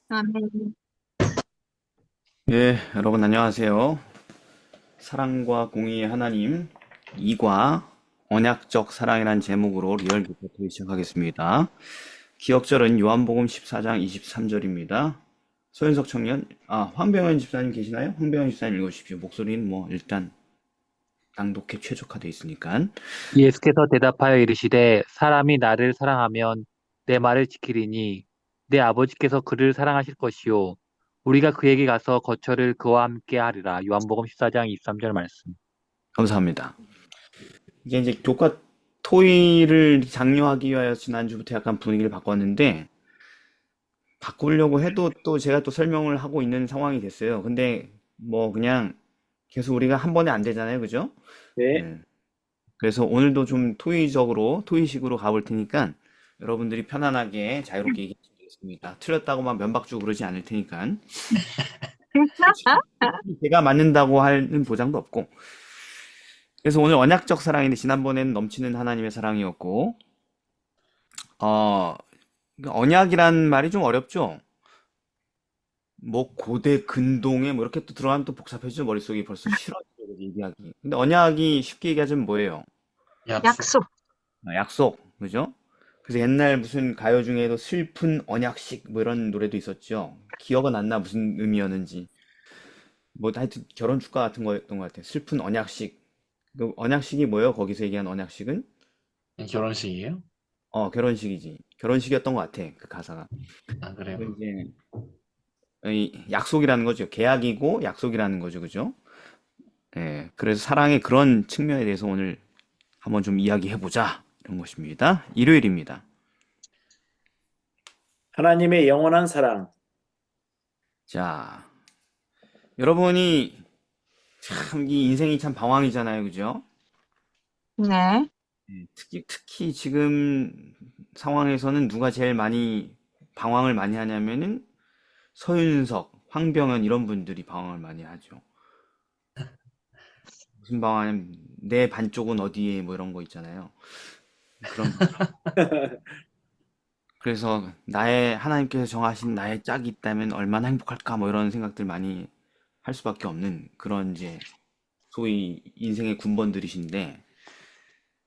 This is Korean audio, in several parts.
아멘. 예, 여러분 안녕하세요. 사랑과 공의의 하나님 2과 언약적 사랑이란 제목으로 리얼 기도를 시작하겠습니다. 기억절은 요한복음 14장 23절입니다. 소윤석 청년, 황병현 집사님 계시나요? 황병현 집사님 읽어주십시오. 목소리는 뭐 일단 낭독에 최적화되어 있으니까. 예수께서 대답하여 이르시되 사람이 나를 사랑하면 내 말을 지키리니 내 아버지께서 그를 사랑하실 것이요 우리가 그에게 가서 거처를 그와 함께 하리라. 요한복음 14장 23절 말씀. 감사합니다. 이제 교과 토의를 장려하기 위하여 지난주부터 약간 분위기를 바꿨는데 바꾸려고 해도 또 제가 또 설명을 하고 있는 상황이 됐어요. 근데 뭐 그냥 계속 우리가 한 번에 안 되잖아요. 그죠? 네, 네. 그래서 오늘도 좀 토의식으로 가볼 테니까 여러분들이 편안하게 자유롭게 얘기하시면 되겠습니다. 틀렸다고 막 면박 주고 그러지 않을 테니까. 제가 맞는다고 하는 보장도 없고. 그래서 오늘 언약적 사랑인데 지난번에는 넘치는 하나님의 사랑이었고, 어, 언약이란 말이 좀 어렵죠? 뭐 고대 근동에 뭐 이렇게 또 들어가면 또 복잡해지죠. 머릿속이 벌써 싫어지죠. 얘기하기. 근데 언약이 쉽게 얘기하자면 뭐예요? 약속. 약속. 약속, 그죠? 그래서 옛날 무슨 가요 중에도 슬픈 언약식 뭐 이런 노래도 있었죠. 기억은 안 나 무슨 의미였는지. 뭐 하여튼 결혼 축가 같은 거였던 것 같아요. 슬픈 언약식. 그 언약식이 뭐예요? 거기서 얘기한 언약식은? 결혼식이에요? 결혼식이지. 결혼식이었던 것 같아. 그 가사가. 아, 그래요? 그래서 이제 이 약속이라는 거죠. 계약이고 약속이라는 거죠. 그죠? 예. 그래서 사랑의 그런 측면에 대해서 오늘 한번 좀 이야기해보자. 이런 것입니다. 일요일입니다. 하나님의 영원한 사랑. 자, 여러분이 참, 이 인생이 참 방황이잖아요. 그죠? 네. 특히 지금 상황에서는 누가 제일 많이 방황을 많이 하냐면은 서윤석, 황병현 이런 분들이 방황을 많이 하죠. 무슨 방황하냐면 내 반쪽은 어디에 뭐 이런 거 있잖아요. 그런 그래서 나의 하나님께서 정하신 나의 짝이 있다면 얼마나 행복할까 뭐 이런 생각들 많이 할 수밖에 없는 그런 이제 소위 인생의 군번들이신데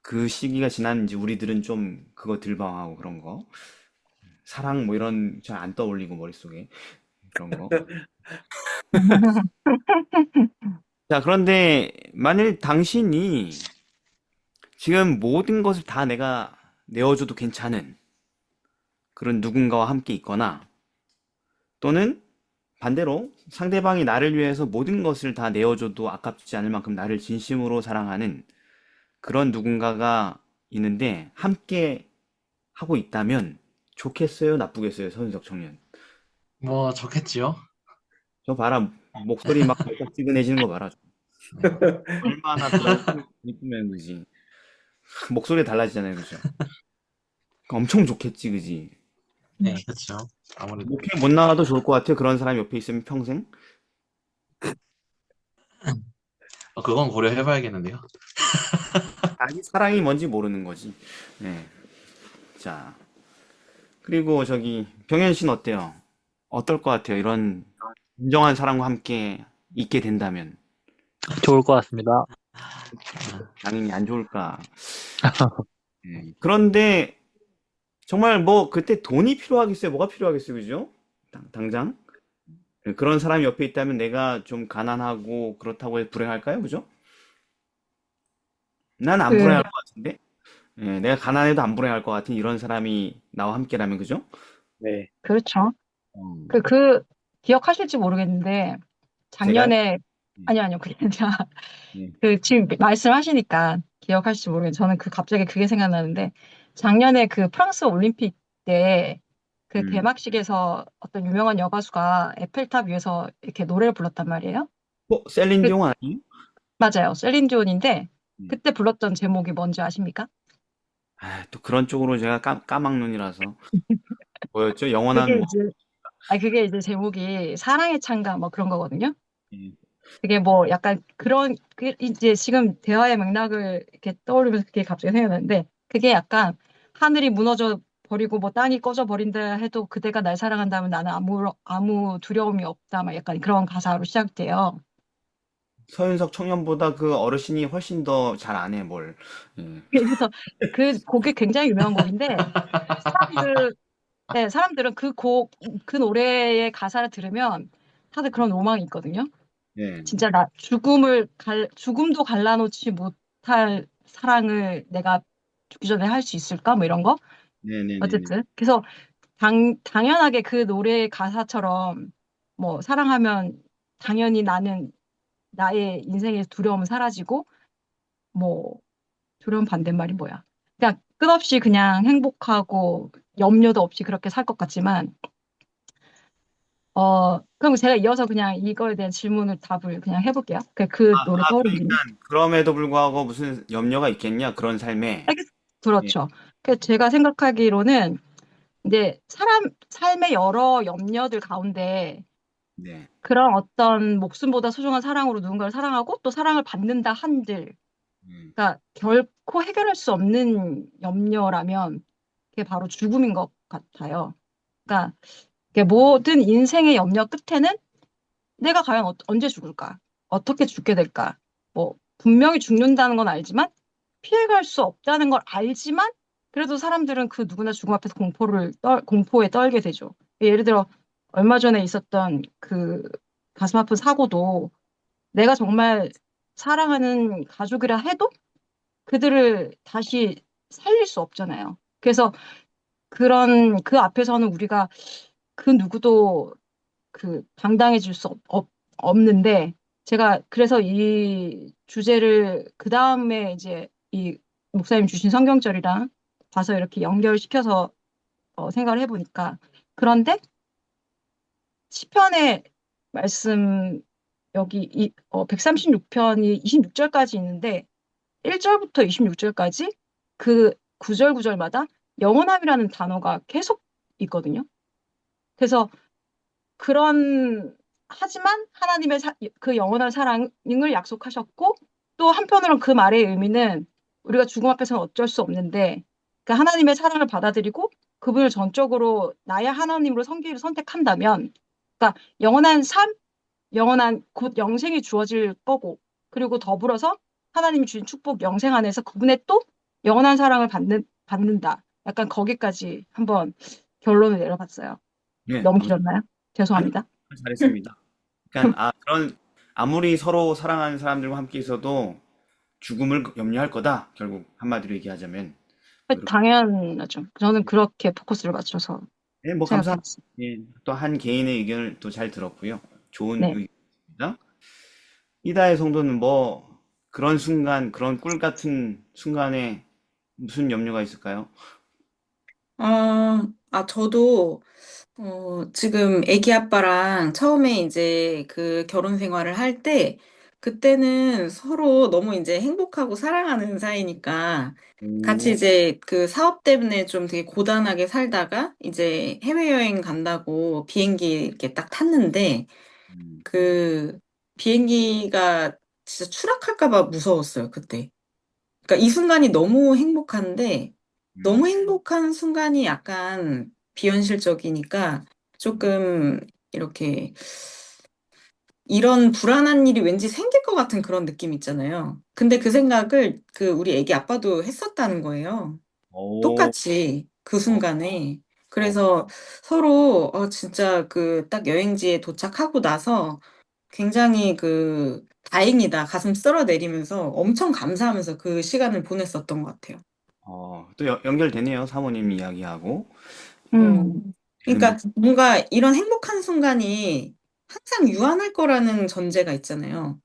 그 시기가 지난 이제 우리들은 좀 그거 들방하고 그런 거 사랑 뭐 이런 잘 안 떠올리고 머릿속에 그런 거. 자, 그런데 만일 당신이 지금 모든 것을 다 내가 내어줘도 괜찮은 그런 누군가와 함께 있거나 또는 반대로 상대방이 나를 위해서 모든 것을 다 내어줘도 아깝지 않을 만큼 나를 진심으로 사랑하는 그런 누군가가 있는데 함께 하고 있다면 좋겠어요, 나쁘겠어요, 서윤석 청년? 뭐, 좋겠지요? 저 봐라, 목소리 막 살짝지근해지는 거 봐라. 네. 얼마나 더 이쁘면 그지. 목소리 달라지잖아요, 그죠? 엄청 좋겠지, 그지? 네, 그렇죠. 아무래도. 목회 못 나가도 좋을 것 같아요. 그런 사람 옆에 있으면 평생. 그건 고려해봐야겠는데요. 자기 사랑이 뭔지 모르는 거지. 네. 자, 그리고 저기 병현 씨는 어때요? 어떨 것 같아요? 이런 진정한 사람과 함께 있게 된다면 좋을 것 같습니다. 당연히 안 좋을까? 네. 그런데 정말 뭐 그때 돈이 필요하겠어요? 뭐가 필요하겠어요? 그죠? 당장? 네, 그런 사람이 옆에 있다면 내가 좀 가난하고 그렇다고 해서 불행할까요? 그죠? 난 안 그, 불행할 것 같은데? 예, 내가 가난해도 안 불행할 것 같은 이런 사람이 나와 함께라면 그죠? 네. 그렇죠. 음, 그, 기억하실지 모르겠는데, 제가요? 작년에, 예, 아니요, 그게 아니라, 예. 지금 말씀하시니까 기억하실지 모르겠는데, 저는 갑자기 그게 생각나는데, 작년에 그 프랑스 올림픽 때, 그 음. 개막식에서 어떤 유명한 여가수가 에펠탑 위에서 이렇게 노래를 불렀단 말이에요. 셀린 그, 디옹 아니에요? 맞아요. 셀린 디온인데, 음. 그때 불렀던 제목이 뭔지 아십니까? 또 그런 쪽으로 제가 까막눈이라서 뭐였죠? 영원한 그게 뭐 이제 그게 이제 제목이 사랑의 찬가 뭐 그런 거거든요. 예. 그게 뭐 약간 그런 그 이제 지금 대화의 맥락을 이렇게 떠올리면서 그게 갑자기 생각나는데 그게 약간 하늘이 무너져 버리고 뭐 땅이 꺼져 버린다 해도 그대가 날 사랑한다면 나는 아무 두려움이 없다. 막 약간 그런 가사로 시작돼요. 서윤석 청년보다 그 어르신이 훨씬 더 잘 아네, 뭘. 예. 그래서 그 곡이 굉장히 유명한 곡인데 사람들, 네, 사람들은 그 노래의 가사를 들으면 다들 그런 로망이 있거든요. 예. 진짜 죽음도 갈라놓지 못할 사랑을 내가 죽기 전에 할 수 있을까? 뭐 이런 거. 네네네네. 어쨌든. 그래서 당연하게 그 노래의 가사처럼 뭐 사랑하면 당연히 나의 인생의 두려움은 사라지고 뭐 두려움 반대말이 뭐야? 그러니까 끝없이 그냥 행복하고 염려도 없이 그렇게 살 것 같지만 그럼 제가 이어서 그냥 이거에 대한 답을 그냥 해볼게요. 그 노래 떠오른 김에. 그럼에도 불구하고 무슨 염려가 있겠냐? 그런 삶에. 예. 그렇죠. 제가 생각하기로는 이제 삶의 여러 염려들 가운데 네. 그런 어떤 목숨보다 소중한 사랑으로 누군가를 사랑하고 또 사랑을 받는다 한들, 음. 그러니까 결코 해결할 수 없는 염려라면 그게 바로 죽음인 것 같아요. 그러니까 이게 모든 인생의 염려 끝에는 내가 과연 언제 죽을까? 어떻게 죽게 될까? 뭐, 분명히 죽는다는 건 알지만, 피해갈 수 없다는 걸 알지만, 그래도 사람들은 그 누구나 죽음 앞에서 공포에 떨게 되죠. 예를 들어, 얼마 전에 있었던 그 가슴 아픈 사고도 내가 정말 사랑하는 가족이라 해도 그들을 다시 살릴 수 없잖아요. 그래서 그 앞에서는 우리가 그 누구도 당당해질 수 없는데, 제가 그래서 이 주제를 그 다음에 이제 이 목사님 주신 성경절이랑 봐서 이렇게 연결시켜서 생각을 해보니까, 그런데 시편의 말씀 여기 136편이 26절까지 있는데 1절부터 26절까지 그 구절마다 영원함이라는 단어가 계속 있거든요. 그래서 하지만 하나님의 그 영원한 사랑을 약속하셨고, 또 한편으로는 그 말의 의미는 우리가 죽음 앞에서는 어쩔 수 없는데, 그 하나님의 사랑을 받아들이고 그분을 전적으로 나의 하나님으로 섬기기를 선택한다면, 그러니까 영원한 삶, 영원한 곧 영생이 주어질 거고, 그리고 더불어서 하나님이 주신 축복 영생 안에서 그분의 또 영원한 사랑을 받는다. 약간 거기까지 한번 결론을 내려봤어요. 네. 너무 길었나요? 아니, 죄송합니다. 잘했습니다. 그러니까 아무리 서로 사랑하는 사람들과 함께 있어도 죽음을 염려할 거다. 결국 한마디로 얘기하자면 뭐 이렇게. 당연하죠. 저는 그렇게 포커스를 맞춰서 네, 뭐 감사합니다. 생각해봤어요. 예, 또 한 개인의 의견을 또 잘 들었고요. 좋은 네. 의견입니다. 이다의 성도는 뭐 그런 순간, 그런 꿀 같은 순간에 무슨 염려가 있을까요? 저도, 지금 애기 아빠랑 처음에 이제 그 결혼 생활을 할 때, 그때는 서로 너무 이제 행복하고 사랑하는 사이니까, 같이 오, 이제 그 사업 때문에 좀 되게 고단하게 살다가, 이제 해외여행 간다고 비행기 이렇게 딱 탔는데, 음, 그 비행기가 진짜 추락할까 봐 무서웠어요, 그때. 그러니까 이 순간이 너무 행복한데 음, 너무 행복한 순간이 약간 비현실적이니까 음. 조금 이렇게 이런 불안한 일이 왠지 생길 것 같은 그런 느낌 있잖아요. 근데 그 생각을 그 우리 애기 아빠도 했었다는 거예요. 오, 똑같이 그 어, 순간에. 어, 그래서 서로 진짜 그 딱 여행지에 도착하고 나서 굉장히 그 다행이다 가슴 쓸어내리면서 엄청 감사하면서 그 시간을 보냈었던 것 같아요. 또 연결되네요. 사모님 이야기하고. 예, 어, 음, 지금, 그러니까 뭔가 이런 행복한 순간이 항상 유한할 거라는 전제가 있잖아요.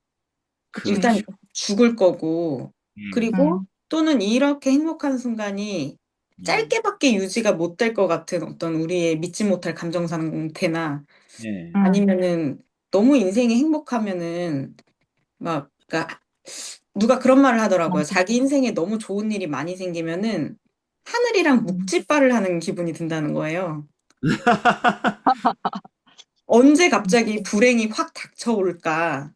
그쵸, 그치. 일단 그쵸. 죽을 거고, 음, 그리고 음, 또는 이렇게 행복한 순간이 음, 짧게밖에 유지가 못 될 것 같은 어떤 우리의 믿지 못할 감정 상태나 예, 음, 아니면은 너무 인생이 행복하면은 막, 그러니까 누가 그런 말을 하더라고요. 맞아. 자기 인생에 너무 좋은 일이 많이 생기면은 하늘이랑 음, 묵찌빠를 하는 기분이 든다는 거예요. 언제 음, 갑자기 불행이 확 닥쳐올까?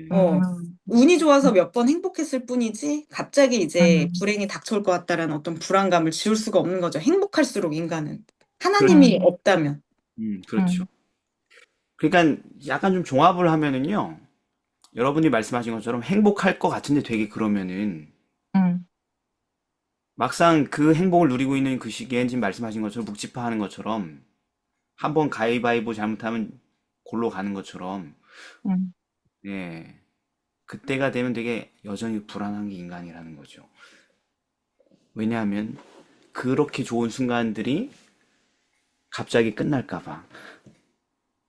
어, 음, 운이 좋아서 몇 번 행복했을 뿐이지, 갑자기 이제 음, 불행이 닥쳐올 것 같다라는 어떤 불안감을 지울 수가 없는 거죠. 행복할수록 인간은. 하나님이 음, 없다면. 그렇죠. 음, 그러니까 약간 좀 종합을 하면은요. 여러분이 말씀하신 것처럼 행복할 것 같은데 되게 그러면은 음, 막상 그 행복을 누리고 있는 그 시기엔 지금 말씀하신 것처럼 묵찌파하는 것처럼 한번 가위바위보 잘못하면 골로 가는 것처럼 음, 예. 그때가 되면 되게 여전히 불안한 게 인간이라는 거죠. 왜냐하면 그렇게 좋은 순간들이 갑자기 끝날까 봐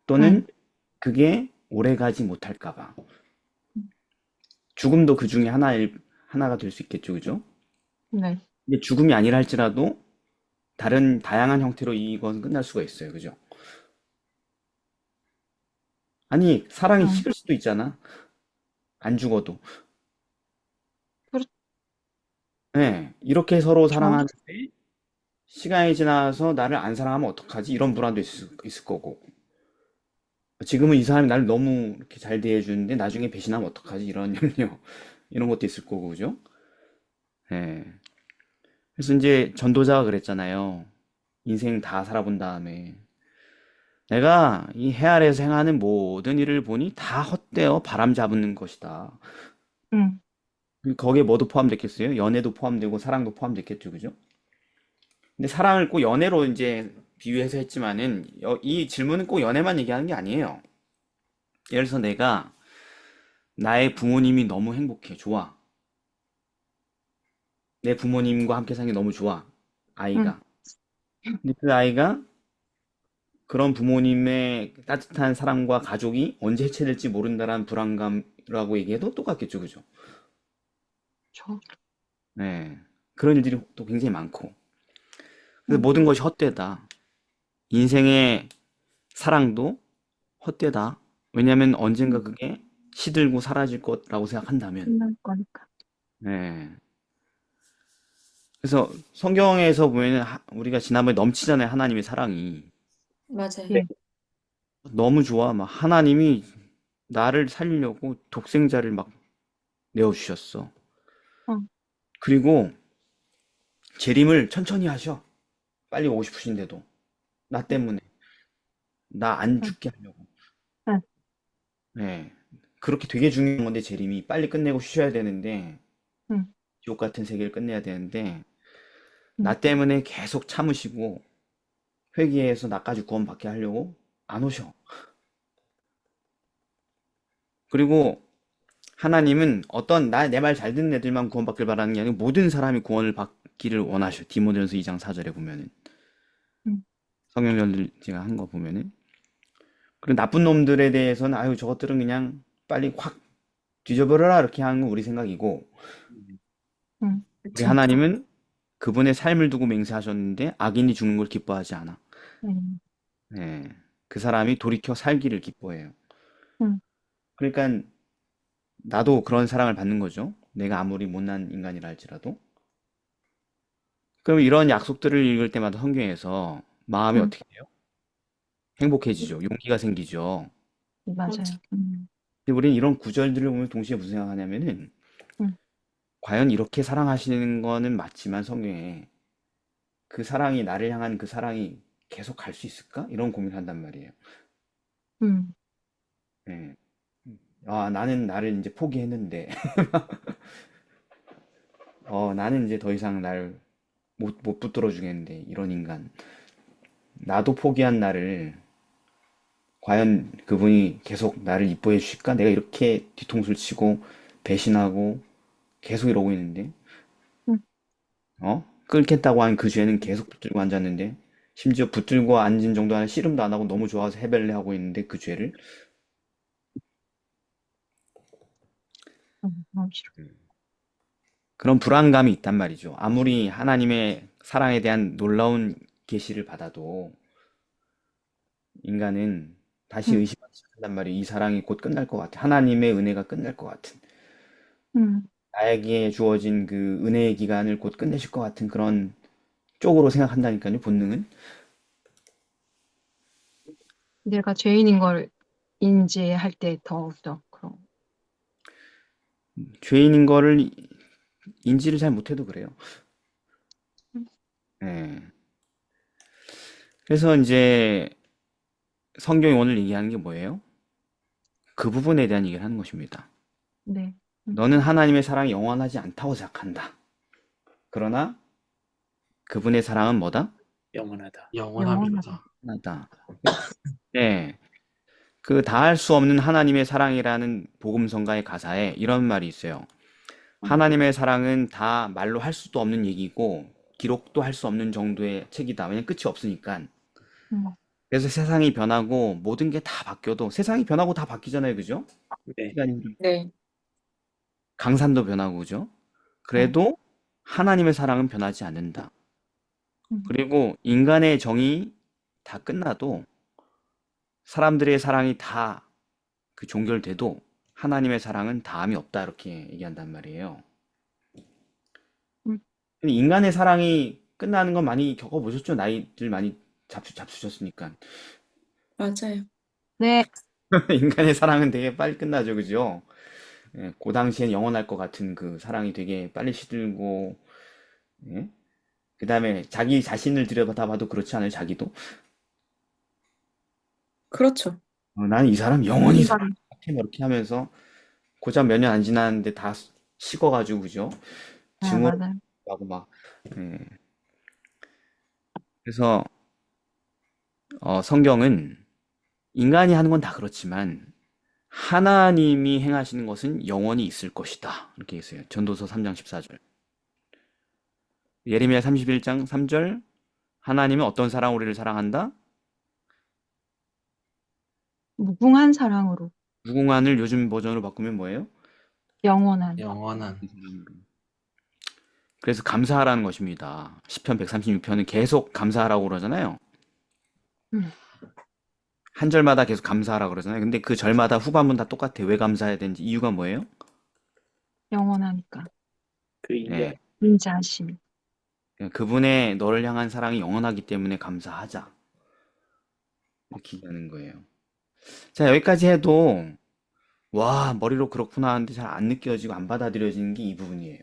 또는 음, 그게 오래 가지 못할까 봐 죽음도 그 중에 하나가 될 수 있겠죠. 그죠? 네, 근데 죽음이 아니라 할지라도 다른 다양한 형태로 이건 끝날 수가 있어요. 그죠? 아니, 사랑이 음, 식을 수도 있잖아. 안 죽어도. 네, 이렇게 서로 그렇죠. 사랑하는데 시간이 지나서 나를 안 사랑하면 어떡하지? 이런 불안도 있을 거고. 지금은 이 사람이 나를 너무 이렇게 잘 대해주는데 나중에 배신하면 어떡하지? 이런 염려, 이런 것도 있을 거고, 그죠? 예. 그래서 이제 전도자가 그랬잖아요. 인생 다 살아본 다음에 내가 이 해 아래에서 행하는 모든 일을 보니 다 헛되어 바람 잡는 것이다. 음, 거기에 뭐도 포함됐겠어요? 연애도 포함되고 사랑도 포함됐겠죠, 그죠? 근데 사랑을 꼭 연애로 이제 비유해서 했지만은 이 질문은 꼭 연애만 얘기하는 게 아니에요. 예를 들어서 내가 나의 부모님이 너무 행복해, 좋아. 내 부모님과 함께 사는 게 너무 좋아, 음, 아이가. 근데 그 아이가 그런 부모님의 따뜻한 사랑과 가족이 언제 해체될지 모른다라는 불안감이라고 얘기해도 똑같겠죠, 그죠? 저, 네. 그런 일들이 또 굉장히 많고. 그래서 음, 모든 것이 헛되다. 인생의 사랑도 헛되다. 왜냐하면 언젠가 그게 시들고 사라질 거라고 생각한다면. 끝날 거니까. 네. 그래서 성경에서 보면은 우리가 지난번에 넘치잖아요. 하나님의 사랑이. 맞아요. 예, 너무 좋아. 막 하나님이 나를 살리려고 독생자를 막 내어주셨어. 어, 그리고 재림을 천천히 하셔. 빨리 오고 싶으신데도. 나 때문에. 나 안 음, 죽게 하려고. 음, 네. 그렇게 되게 중요한 건데 재림이 빨리 끝내고 쉬셔야 되는데 음, 지옥 같은 세계를 끝내야 되는데 음, 나 때문에 계속 참으시고 회개해서 나까지 구원받게 하려고 안 오셔. 그리고 하나님은 어떤 내 말 잘 듣는 애들만 구원받길 바라는 게 아니고 모든 사람이 구원을 받기를 원하셔. 디모데전서 2장 4절에 보면은 음, 성경절 제가 한 거 보면은 그리고 나쁜 놈들에 대해서는 아유 저것들은 그냥 빨리 확 뒤져버려라 이렇게 하는 건 우리 생각이고 우리 그쵸. 하나님은 그분의 삶을 두고 맹세하셨는데 악인이 죽는 걸 기뻐하지 않아. 음, 예. 그 사람이 돌이켜 살기를 기뻐해요. 음, 그러니까 나도 그런 사랑을 받는 거죠. 내가 아무리 못난 인간이라 할지라도. 그럼 이런 약속들을 읽을 때마다 성경에서 마음이 음, 어떻게 돼요? 행복해지죠. 용기가 생기죠. 그렇죠. 맞아요. 근데 우리는 이런 구절들을 보면 동시에 무슨 생각하냐면은 음, 과연 이렇게 사랑하시는 거는 맞지만 성경에 그 사랑이 나를 향한 그 사랑이 계속 갈 수 있을까? 이런 고민을 한단 말이에요. 음, 예. 아, 나는 나를 이제 포기했는데, 나는 이제 더 이상 날 못 붙들어 주겠는데, 이런 인간. 나도 포기한 나를, 과연 그분이 계속 나를 이뻐해 주실까? 내가 이렇게 뒤통수를 치고, 배신하고, 계속 이러고 있는데, 음, 끊겠다고 한 그 죄는 계속 붙들고 앉았는데, 심지어 붙들고 앉은 정도 아니라 씨름도 안 하고 너무 좋아서 해벨레 하고 있는데, 그 죄를. 너무 싫어. 그런 불안감이 있단 말이죠. 아무리 하나님의 사랑에 대한 놀라운 계시를 받아도, 인간은 다시 음, 의심하기 시작한단 말이에요. 이 사랑이 곧 끝날 것 같아. 하나님의 은혜가 끝날 것 같은. 음, 나에게 주어진 그 은혜의 기간을 곧 끝내실 것 같은 그런 쪽으로 생각한다니까요, 본능은. 내가 죄인인 걸 인지할 때 더욱더 그런. 죄인인 거를 인지를 잘 못해도 그래요. 음. 예. 그래서 이제 성경이 오늘 얘기하는 게 뭐예요? 그 부분에 대한 얘기를 하는 것입니다. 네. 너는 하나님의 사랑이 영원하지 않다고 생각한다. 그러나 그분의 사랑은 뭐다? 영원하다. 하나다. 영원합니다. 네. 그 다할 수 없는 하나님의 사랑이라는 복음성가의 가사에 이런 말이 있어요. 하나님의 사랑은 다 말로 할 수도 없는 얘기고 기록도 할 수 없는 정도의 책이다. 왜냐면 끝이 없으니까. 음. 그래서 세상이 변하고 모든 게 다 바뀌어도 세상이 변하고 다 바뀌잖아요. 그죠? 네. 시간이 네. 강산도 변하고 그죠? 그래도 하나님의 사랑은 변하지 않는다. 그리고 인간의 정이 다 끝나도 사람들의 사랑이 다 그 종결돼도 하나님의 사랑은 다함이 없다. 이렇게 얘기한단 말이에요. 음. 근데 인간의 사랑이 끝나는 건 많이 겪어보셨죠? 나이들 많이 잡수셨으니까. 맞아요. 네. 인간의 사랑은 되게 빨리 끝나죠. 그죠? 예, 그 당시엔 영원할 것 같은 그 사랑이 되게 빨리 시들고, 예? 그 다음에 자기 자신을 들여다봐도 그렇지 않아요? 자기도? 그렇죠. 나는 이 사람 영원히 인간. 사랑해. 뭐 이렇게 하면서 고작 몇 년 안 지났는데 다 식어가지고, 그죠? 아, 맞아요. 증오하고 막, 예. 그래서, 성경은 인간이 하는 건 다 그렇지만, 하나님이 행하시는 것은 영원히 있을 것이다. 이렇게 있어요. 전도서 3장 14절. 예레미야 31장 3절. 하나님은 어떤 사랑 우리를 사랑한다? 무궁한 사랑으로 무궁한을 요즘 버전으로 바꾸면 뭐예요? 영원한. 영원한. 그래서 감사하라는 것입니다. 시편 136편은 계속 감사하라고 그러잖아요. 음. 한 절마다 계속 감사하라고 그러잖아요. 근데 그 절마다 후반문 다 똑같아요. 왜 감사해야 되는지 이유가 뭐예요? 영원하니까. 그 인간. 예. 인자하심. 그분의 너를 향한 사랑이 영원하기 때문에 감사하자. 이렇게 얘기하는 거예요. 자, 여기까지 해도 와, 머리로 그렇구나 하는데 잘 안 느껴지고 안 받아들여지는 게 이 부분이에요.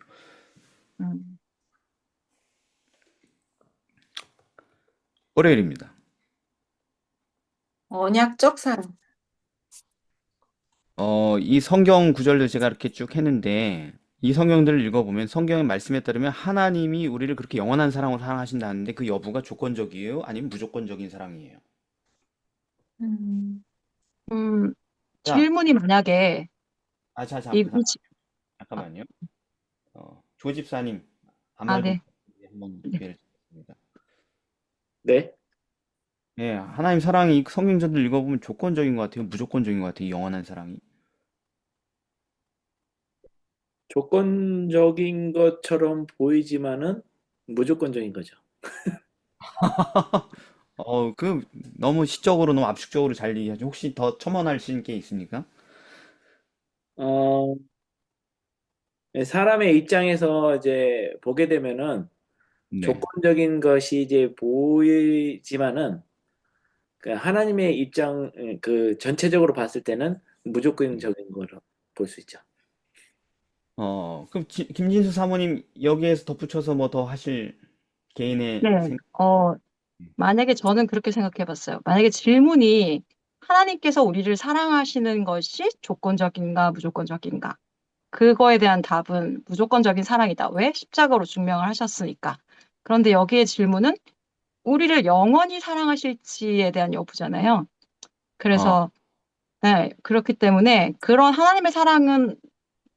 음. 월요일입니다. 언약적 사랑. 이 성경 구절도 제가 이렇게 쭉 했는데 이 성경들을 읽어보면 성경의 말씀에 따르면 하나님이 우리를 그렇게 영원한 사랑으로 사랑하신다는데 그 여부가 조건적이에요? 아니면 무조건적인 사랑이에요? 음. 자, 질문이 만약에 자, 잠깐만요. 조 집사님 반말 좀 네. 한번 네. 기회를 드리겠습니다. 네. 예, 하나님 사랑이 이 성경전들 읽어보면 조건적인 것 같아요? 무조건적인 것 같아요? 이 영원한 사랑이? 조건적인 것처럼 보이지만은 무조건적인 거죠. 너무 시적으로 너무 압축적으로 잘 얘기하죠. 혹시 더 첨언하실 게 있습니까? 어, 사람의 입장에서 이제 보게 되면은 네. 조건적인 것이 이제 보이지만은 그 하나님의 입장 그 전체적으로 봤을 때는 무조건적인 거로 볼 수 있죠. 그럼 김진수 사모님 여기에서 덧붙여서 뭐 더 하실 개인의 네. 생각? 만약에 저는 그렇게 생각해 봤어요. 만약에 질문이 하나님께서 우리를 사랑하시는 것이 조건적인가, 무조건적인가? 그거에 대한 답은 무조건적인 사랑이다. 왜? 십자가로 증명을 하셨으니까. 그런데 여기에 질문은 우리를 영원히 사랑하실지에 대한 여부잖아요. 그래서, 네, 그렇기 때문에 그런 하나님의 사랑은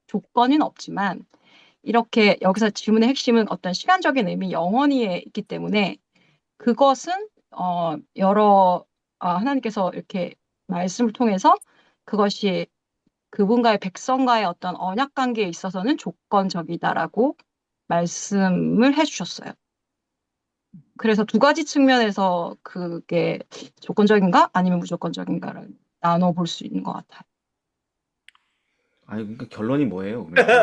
조건은 없지만, 이렇게 여기서 질문의 핵심은 어떤 시간적인 의미, 영원히에 있기 때문에 그것은 하나님께서 이렇게 말씀을 통해서 그것이 그분과의 백성과의 어떤 언약 관계에 있어서는 조건적이다라고 말씀을 해주셨어요. 그래서 두 가지 측면에서 그게 조건적인가 아니면 무조건적인가를 나눠 볼 수 있는 것 같아요. 그러니까 결론이 뭐예요? 그러니까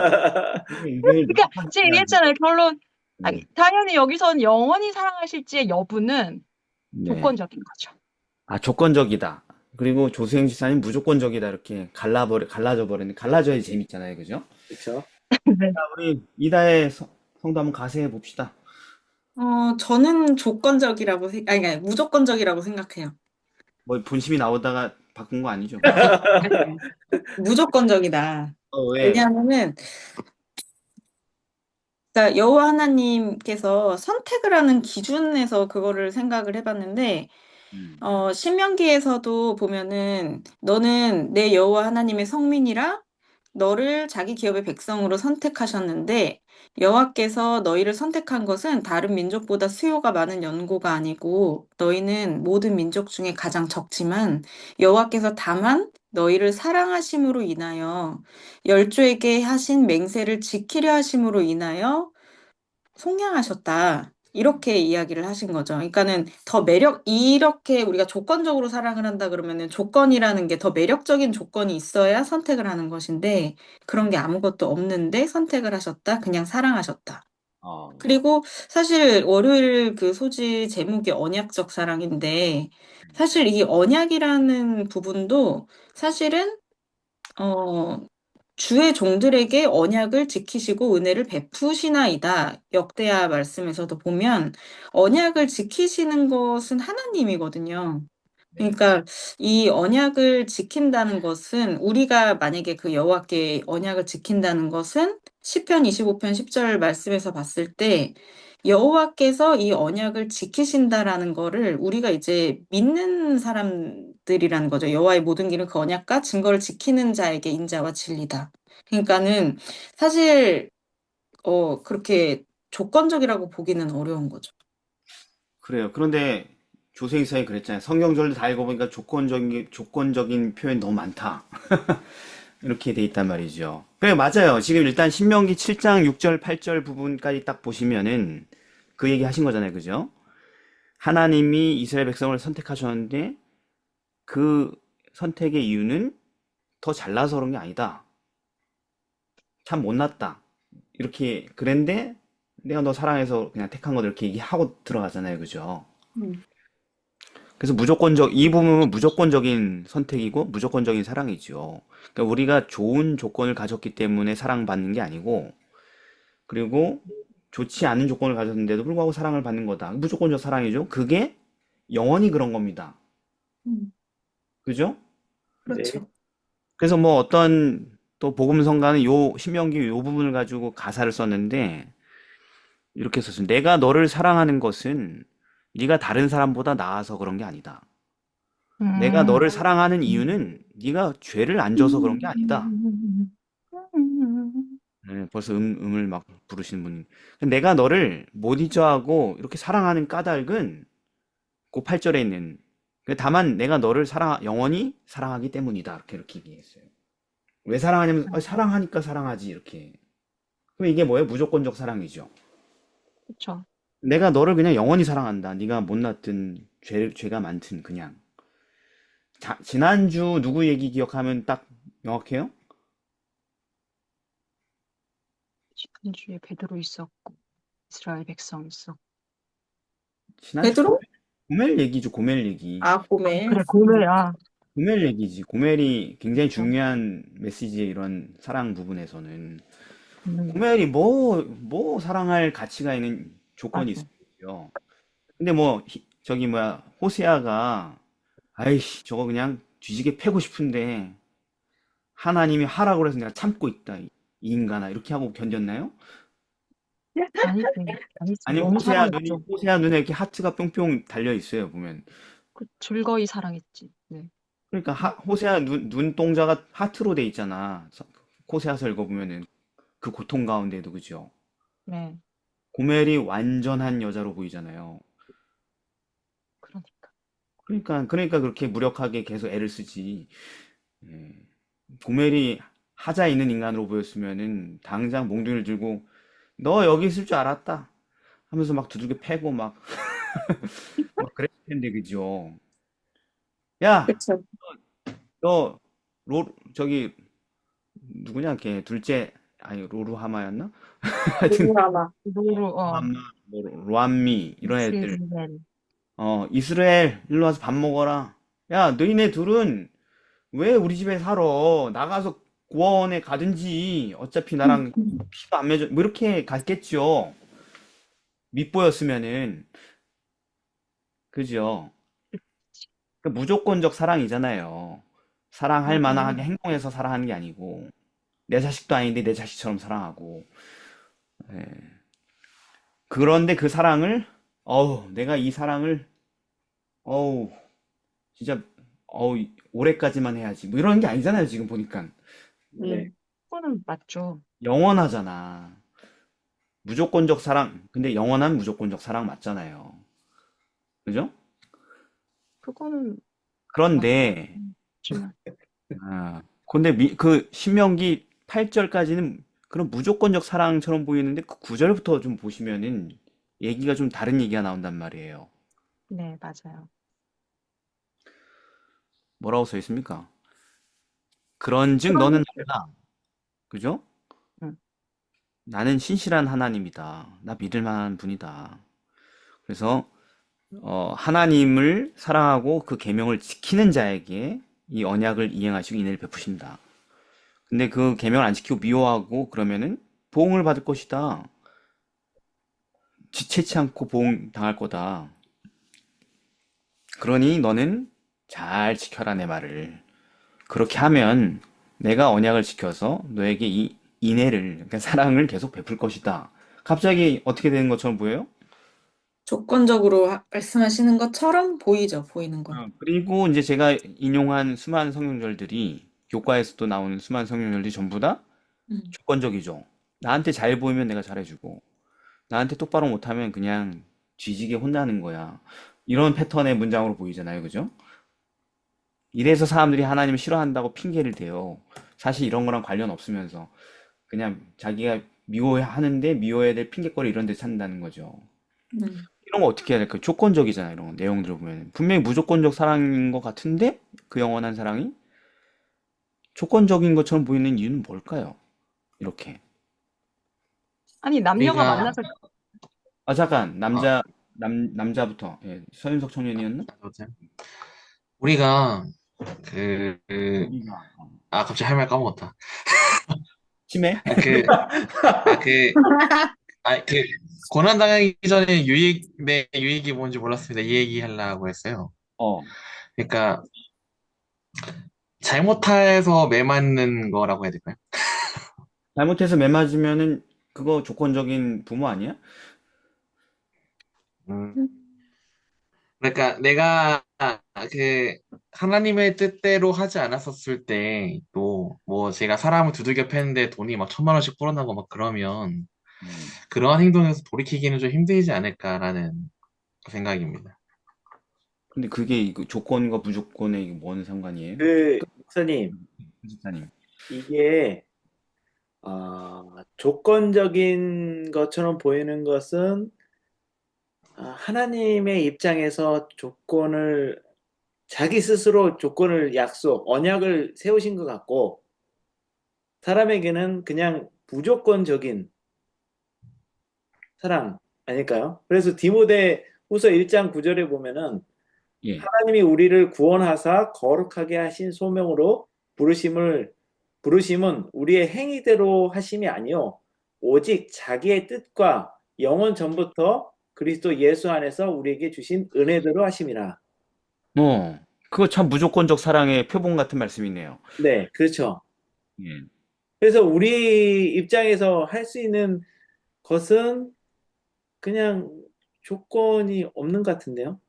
의견이 그러니까 명확하게 제가 해야지. 얘기했잖아요. 결론. 네. 당연히 여기선 영원히 사랑하실지의 여부는 네. 조건적인 거죠. 조건적이다. 그리고 조수영 지사님 무조건적이다. 이렇게 갈라져 버리는, 갈라져야 재밌잖아요. 그죠? 그렇죠? 네. 자, 우리 이다의 성도 한번 가세해 봅시다. 저는 조건적이라고 아니, 무조건적이라고 생각해요. 뭐 본심이 나오다가 바꾼 거 아니죠? 아니, 무조건적이다. 왜? 왜냐하면은, 그러니까 여호와 하나님께서 선택을 하는 기준에서 그거를 생각을 해봤는데, 음, 신명기에서도 보면은 너는 내 여호와 하나님의 성민이라 너를 자기 기업의 백성으로 선택하셨는데 여호와께서 너희를 선택한 것은 다른 민족보다 수요가 많은 연고가 아니고 너희는 모든 민족 중에 가장 적지만 여호와께서 다만 너희를 사랑하심으로 인하여 열조에게 하신 맹세를 지키려 하심으로 인하여 속량하셨다. 이렇게 이야기를 하신 거죠. 그러니까는 이렇게 우리가 조건적으로 사랑을 한다 그러면은 조건이라는 게 더 매력적인 조건이 있어야 선택을 하는 것인데 그런 게 아무것도 없는데 선택을 하셨다. 그냥 사랑하셨다. 어, 그리고 사실 월요일 그 소지 제목이 언약적 사랑인데 사실 이 언약이라는 부분도 사실은 어, 주의 종들에게 언약을 지키시고 은혜를 베푸시나이다. 역대하 말씀에서도 보면 언약을 지키시는 것은 하나님이거든요. 네. 그러니까 이 언약을 지킨다는 것은 우리가 만약에 그 여호와께 언약을 지킨다는 것은 시편 25편 10절 말씀에서 봤을 때 여호와께서 이 언약을 지키신다라는 거를 우리가 이제 믿는 사람들이라는 거죠. 여호와의 모든 길은 그 언약과 증거를 지키는 자에게 인자와 진리다. 그러니까는 사실 그렇게 조건적이라고 보기는 어려운 거죠. 그래요. 그런데 조세이사에 그랬잖아요. 성경절도 다 읽어보니까 조건적인 표현이 너무 많다. 이렇게 돼 있단 말이죠. 그래, 맞아요. 지금 일단 신명기 7장 6절, 8절 부분까지 딱 보시면은 그 얘기 하신 거잖아요. 그죠? 하나님이 이스라엘 백성을 선택하셨는데 그 선택의 이유는 더 잘나서 그런 게 아니다. 참 못났다. 이렇게 그랬는데 내가 너 사랑해서 그냥 택한 거다 이렇게 얘기하고 들어가잖아요. 그죠? 음. 그래서 이 부분은 무조건적인 선택이고 무조건적인 사랑이죠. 그러니까 우리가 좋은 조건을 가졌기 때문에 사랑받는 게 아니고, 그리고 좋지 않은 조건을 가졌는데도 불구하고 사랑을 받는 거다. 무조건적 사랑이죠. 그게 영원히 그런 겁니다. 음. 그죠? 네. 그렇죠. 그래서 뭐 어떤 또 복음성가는 요 신명기 요 부분을 가지고 가사를 썼는데 이렇게 썼어요. 내가 너를 사랑하는 것은 네가 다른 사람보다 나아서 그런 게 아니다. 내가 음. 너를 사랑하는 이유는 네가 죄를 안 져서 그런 게 아니다. 네, 벌써 음을 막 부르시는 분. 내가 너를 못 잊어하고 이렇게 사랑하는 까닭은 그 8절에 있는 다만 내가 너를 영원히 사랑하기 때문이다. 이렇게 얘기했어요. 왜 사랑하냐면 사랑하니까 사랑하지 이렇게. 그럼 이게 뭐예요? 무조건적 사랑이죠. 그쵸. 내가 너를 그냥 영원히 사랑한다. 네가 못났든 죄가 많든 그냥. 지난주 누구 얘기 기억하면 딱 명확해요? 지난주에 베드로 있었고 이스라엘 백성 있었고. 지난주 베드로? 고멜 얘기죠. 고멜 얘기. 아, 고멜. 그래, 고멜아. 고멜 얘기지. 고멜이 굉장히 그쵸. 중요한 메시지의 이런 사랑 부분에서는 음, 고멜이 뭐 사랑할 가치가 있는 조건이 맞아. 있어요. 근데 뭐 저기 뭐야 호세아가 아이씨 저거 그냥 뒤지게 패고 싶은데 하나님이 하라고 해서 내가 참고 있다 이 인간아 이렇게 하고 견뎠나요? 아니지, 아니지. 아니면 너무 사랑했죠. 호세아 눈에 이렇게 하트가 뿅뿅 달려 있어요 보면. 즐거이 사랑했지. 네. 그러니까 호세아 눈동자가 하트로 돼 있잖아. 호세아서 읽어보면은 그 고통 가운데도 그죠? 네. 고멜이 완전한 여자로 보이잖아요. 그러니까. 그러니까 그렇게 무력하게 계속 애를 쓰지. 예. 고멜이 하자 있는 인간으로 보였으면은 당장 몽둥이를 들고 너 여기 있을 줄 알았다 하면서 막 두들겨 패고 막 그랬을 텐데 그죠? 야, 그쵸. 너 저기 누구냐 걔 둘째 아니 로루하마였나? 하여튼 누구라마. 로로, 로함마, 뭐 로암미 이런 애들 이스라엘. 이스라엘 일로 와서 밥 먹어라. 야, 너희네 둘은 왜 우리 집에 살아? 나가서 고아원에 가든지 어차피 나랑 피가 안 맺어 뭐 이렇게 갔겠죠. 밉보였으면은 그죠? 그 무조건적 사랑이잖아요. 사랑할 맞아요. 만하게 행동해서 사랑하는 게 아니고 내 자식도 아닌데 내 자식처럼 사랑하고 예. 그런데 그 사랑을 내가 이 사랑을 어우 진짜 올해까지만 해야지 뭐 이런 게 아니잖아요 지금 보니까 네. 그거는 맞죠. 영원하잖아. 무조건적 사랑 근데 영원한 무조건적 사랑 맞잖아요. 그죠? 그거는 그런데 맞지만. 근데 그 신명기 8절까지는 그런 무조건적 사랑처럼 보이는데 그 9절부터 좀 보시면은 얘기가 좀 다른 얘기가 나온단 말이에요. 네, 맞아요. 뭐라고 써 있습니까? 그런즉 그런, 너는 알라. 그죠? 응. 나는 신실한 하나님이다. 나 믿을 만한 분이다. 그래서 하나님을 사랑하고 그 계명을 지키는 자에게 이 언약을 이행하시고 인애를 베푸신다. 근데 그 계명을 안 지키고 미워하고 그러면은 보응을 받을 것이다. 지체치 않고 보응 당할 거다. 그러니 너는 잘 지켜라 내 말을. 그렇게 하면 내가 언약을 지켜서 너에게 이 인애를, 그러니까 사랑을 계속 베풀 것이다. 갑자기 어떻게 되는 것처럼 보여요? 조건적으로 말씀하시는 것처럼 보이죠, 보이는 건. 그리고 이제 제가 인용한 수많은 성경절들이 교과에서도 나오는 수많은 성경절들이 전부 다 음. 조건적이죠. 나한테 잘 보이면 내가 잘해주고 나한테 똑바로 못하면 그냥 뒤지게 혼나는 거야. 이런 패턴의 문장으로 보이잖아요. 그죠? 이래서 사람들이 하나님을 싫어한다고 핑계를 대요. 사실 이런 거랑 관련 없으면서 그냥 자기가 미워하는데 미워해야 될 핑계거리 이런 데 찾는다는 거죠. 음. 이런 거 어떻게 해야 될까요? 조건적이잖아요. 이런 거 내용들을 보면 분명히 무조건적 사랑인 것 같은데 그 영원한 사랑이 조건적인 것처럼 보이는 이유는 뭘까요? 이렇게. 아니, 남녀가 우리가 만나서, 잠깐 어, 남자부터 서윤석 청년이었나? 아무튼 우리가 그, 그, 우리가 갑자기 할 말 까먹었다. 치매? 아, 그, 아, 그, 그, 고난당하기 전에 내 유익이 뭔지 몰랐습니다. 이 얘기 하려고 했어요. 어 그러니까, 잘못해서 매 맞는 거라고 해야 될까요? 잘못해서 매 맞으면은 그거 조건적인 부모 아니야? 음, 그러니까 내가 그 하나님의 뜻대로 하지 않았었을 때 또 뭐 제가 사람을 두들겨 패는데 돈이 막 1,000만 원씩 불어나고 막 그러면 음. 그러한 행동에서 돌이키기는 좀 힘들지 않을까라는 생각입니다. 근데 그게 이거 조건과 무조건에 이게 뭔 상관이에요? 목사님, 편집자님. 이게 조건적인 것처럼 보이는 것은 하나님의 입장에서 자기 스스로 조건을 언약을 세우신 것 같고, 사람에게는 그냥 무조건적인 사랑 아닐까요? 그래서 디모데 후서 1장 9절에 보면은 예. 하나님이 우리를 구원하사 거룩하게 하신 소명으로 부르심은 우리의 행위대로 하심이 아니요 오직 자기의 뜻과 영원 전부터 그리스도 예수 안에서 우리에게 주신 은혜대로 하심이라. 그거 참 무조건적 사랑의 표본 같은 말씀이네요. 네, 그렇죠. 예. 그래서 우리 입장에서 할 수 있는 것은 그냥 조건이 없는 것 같은데요.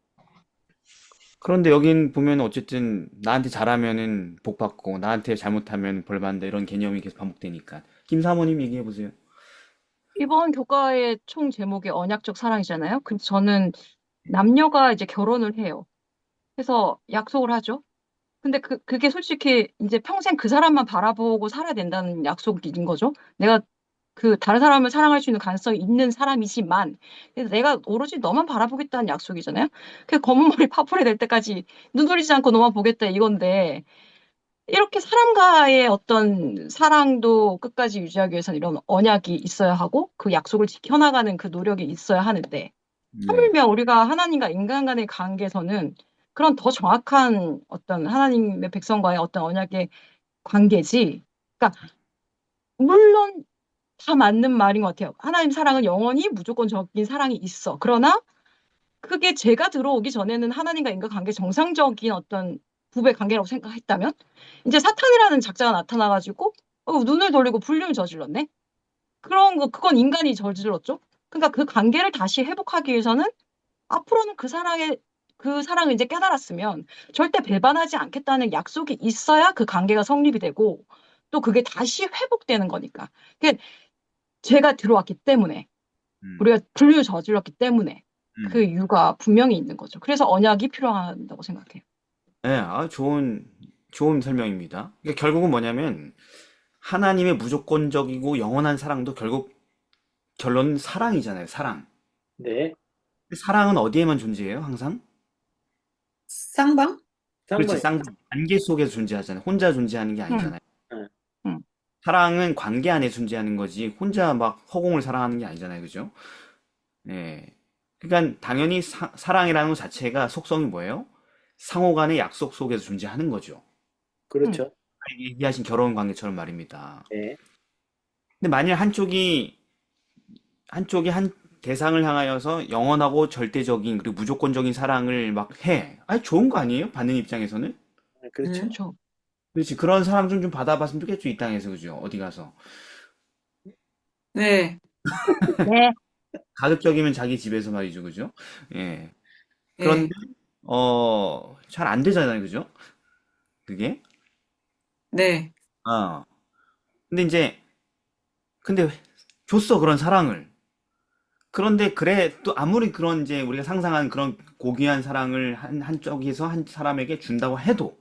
그런데 여긴 보면 어쨌든 나한테 잘하면은 복 받고 나한테 잘못하면 벌 받는다 이런 개념이 계속 반복되니까. 김 사모님 얘기해 보세요. 이번 교과의 총 제목이 언약적 사랑이잖아요. 근데 저는 남녀가 이제 결혼을 해요. 해서 약속을 하죠. 근데 그게 솔직히 이제 평생 그 사람만 바라보고 살아야 된다는 약속인 거죠. 내가 그 다른 사람을 사랑할 수 있는 가능성이 있는 사람이지만, 그래서 내가 오로지 너만 바라보겠다는 약속이잖아요. 그 검은 머리 파뿌리 될 때까지 눈 돌리지 않고 너만 보겠다 이건데, 이렇게 사람과의 어떤 사랑도 끝까지 유지하기 위해서는 이런 언약이 있어야 하고, 그 약속을 지켜나가는 그 노력이 있어야 하는데, 네. 하물며 우리가 하나님과 인간 간의 관계에서는 그런 더 정확한 어떤 하나님의 백성과의 어떤 언약의 관계지. 물론 다 맞는 말인 것 같아요. 하나님 사랑은 영원히 무조건적인 사랑이 있어. 그러나 그게 제가 들어오기 전에는 하나님과 인간 관계 정상적인 어떤 부부의 관계라고 생각했다면 이제 사탄이라는 작자가 나타나가지고 눈을 돌리고 불륜을 저질렀네. 그건 인간이 저질렀죠. 그러니까 그 관계를 다시 회복하기 위해서는 앞으로는 그 사랑을 이제 깨달았으면 절대 배반하지 않겠다는 약속이 있어야 그 관계가 성립이 되고 또 그게 다시 회복되는 거니까. 그게 죄가 들어왔기 때문에 음, 우리가 불륜을 저질렀기 때문에 그 음. 이유가 분명히 있는 거죠. 그래서 언약이 필요하다고 생각해요. 네, 좋은 설명입니다. 그러니까 결국은 뭐냐면, 하나님의 무조건적이고 영원한 사랑도 결국 결론은 사랑이잖아요, 사랑. 네. 근데 사랑은 어디에만 존재해요, 항상? 쌍방? 그렇지, 쌍방이. 관계 속에서 존재하잖아요. 혼자 존재하는 게 응, 아니잖아요. 응. 응, 사랑은 관계 안에 존재하는 거지, 혼자 막 허공을 사랑하는 게 아니잖아요, 그죠? 네. 그러니까 당연히 사랑이라는 것 자체가 속성이 뭐예요? 상호 간의 약속 속에서 존재하는 거죠. 응, 그렇죠. 얘기하신 결혼 관계처럼 말입니다. 네. 근데 만일 한쪽이 한 대상을 향하여서 영원하고 절대적인 그리고 무조건적인 사랑을 막 해. 아니, 좋은 거 아니에요? 받는 입장에서는? 그렇죠. 그렇죠. 그렇지. 그런 사랑 좀 받아봤으면 좋겠죠, 이 땅에서, 그죠? 어디 가서. 네, 네, 가급적이면 자기 집에서 말이죠, 그죠? 예. 그런데, 네, 잘 안 되잖아요, 그죠? 그게? 네. 어. 근데 이제, 근데 줬어, 그런 사랑을. 그런데 그래, 또 아무리 그런 이제 우리가 상상한 그런 고귀한 사랑을 한쪽에서 한 사람에게 준다고 해도,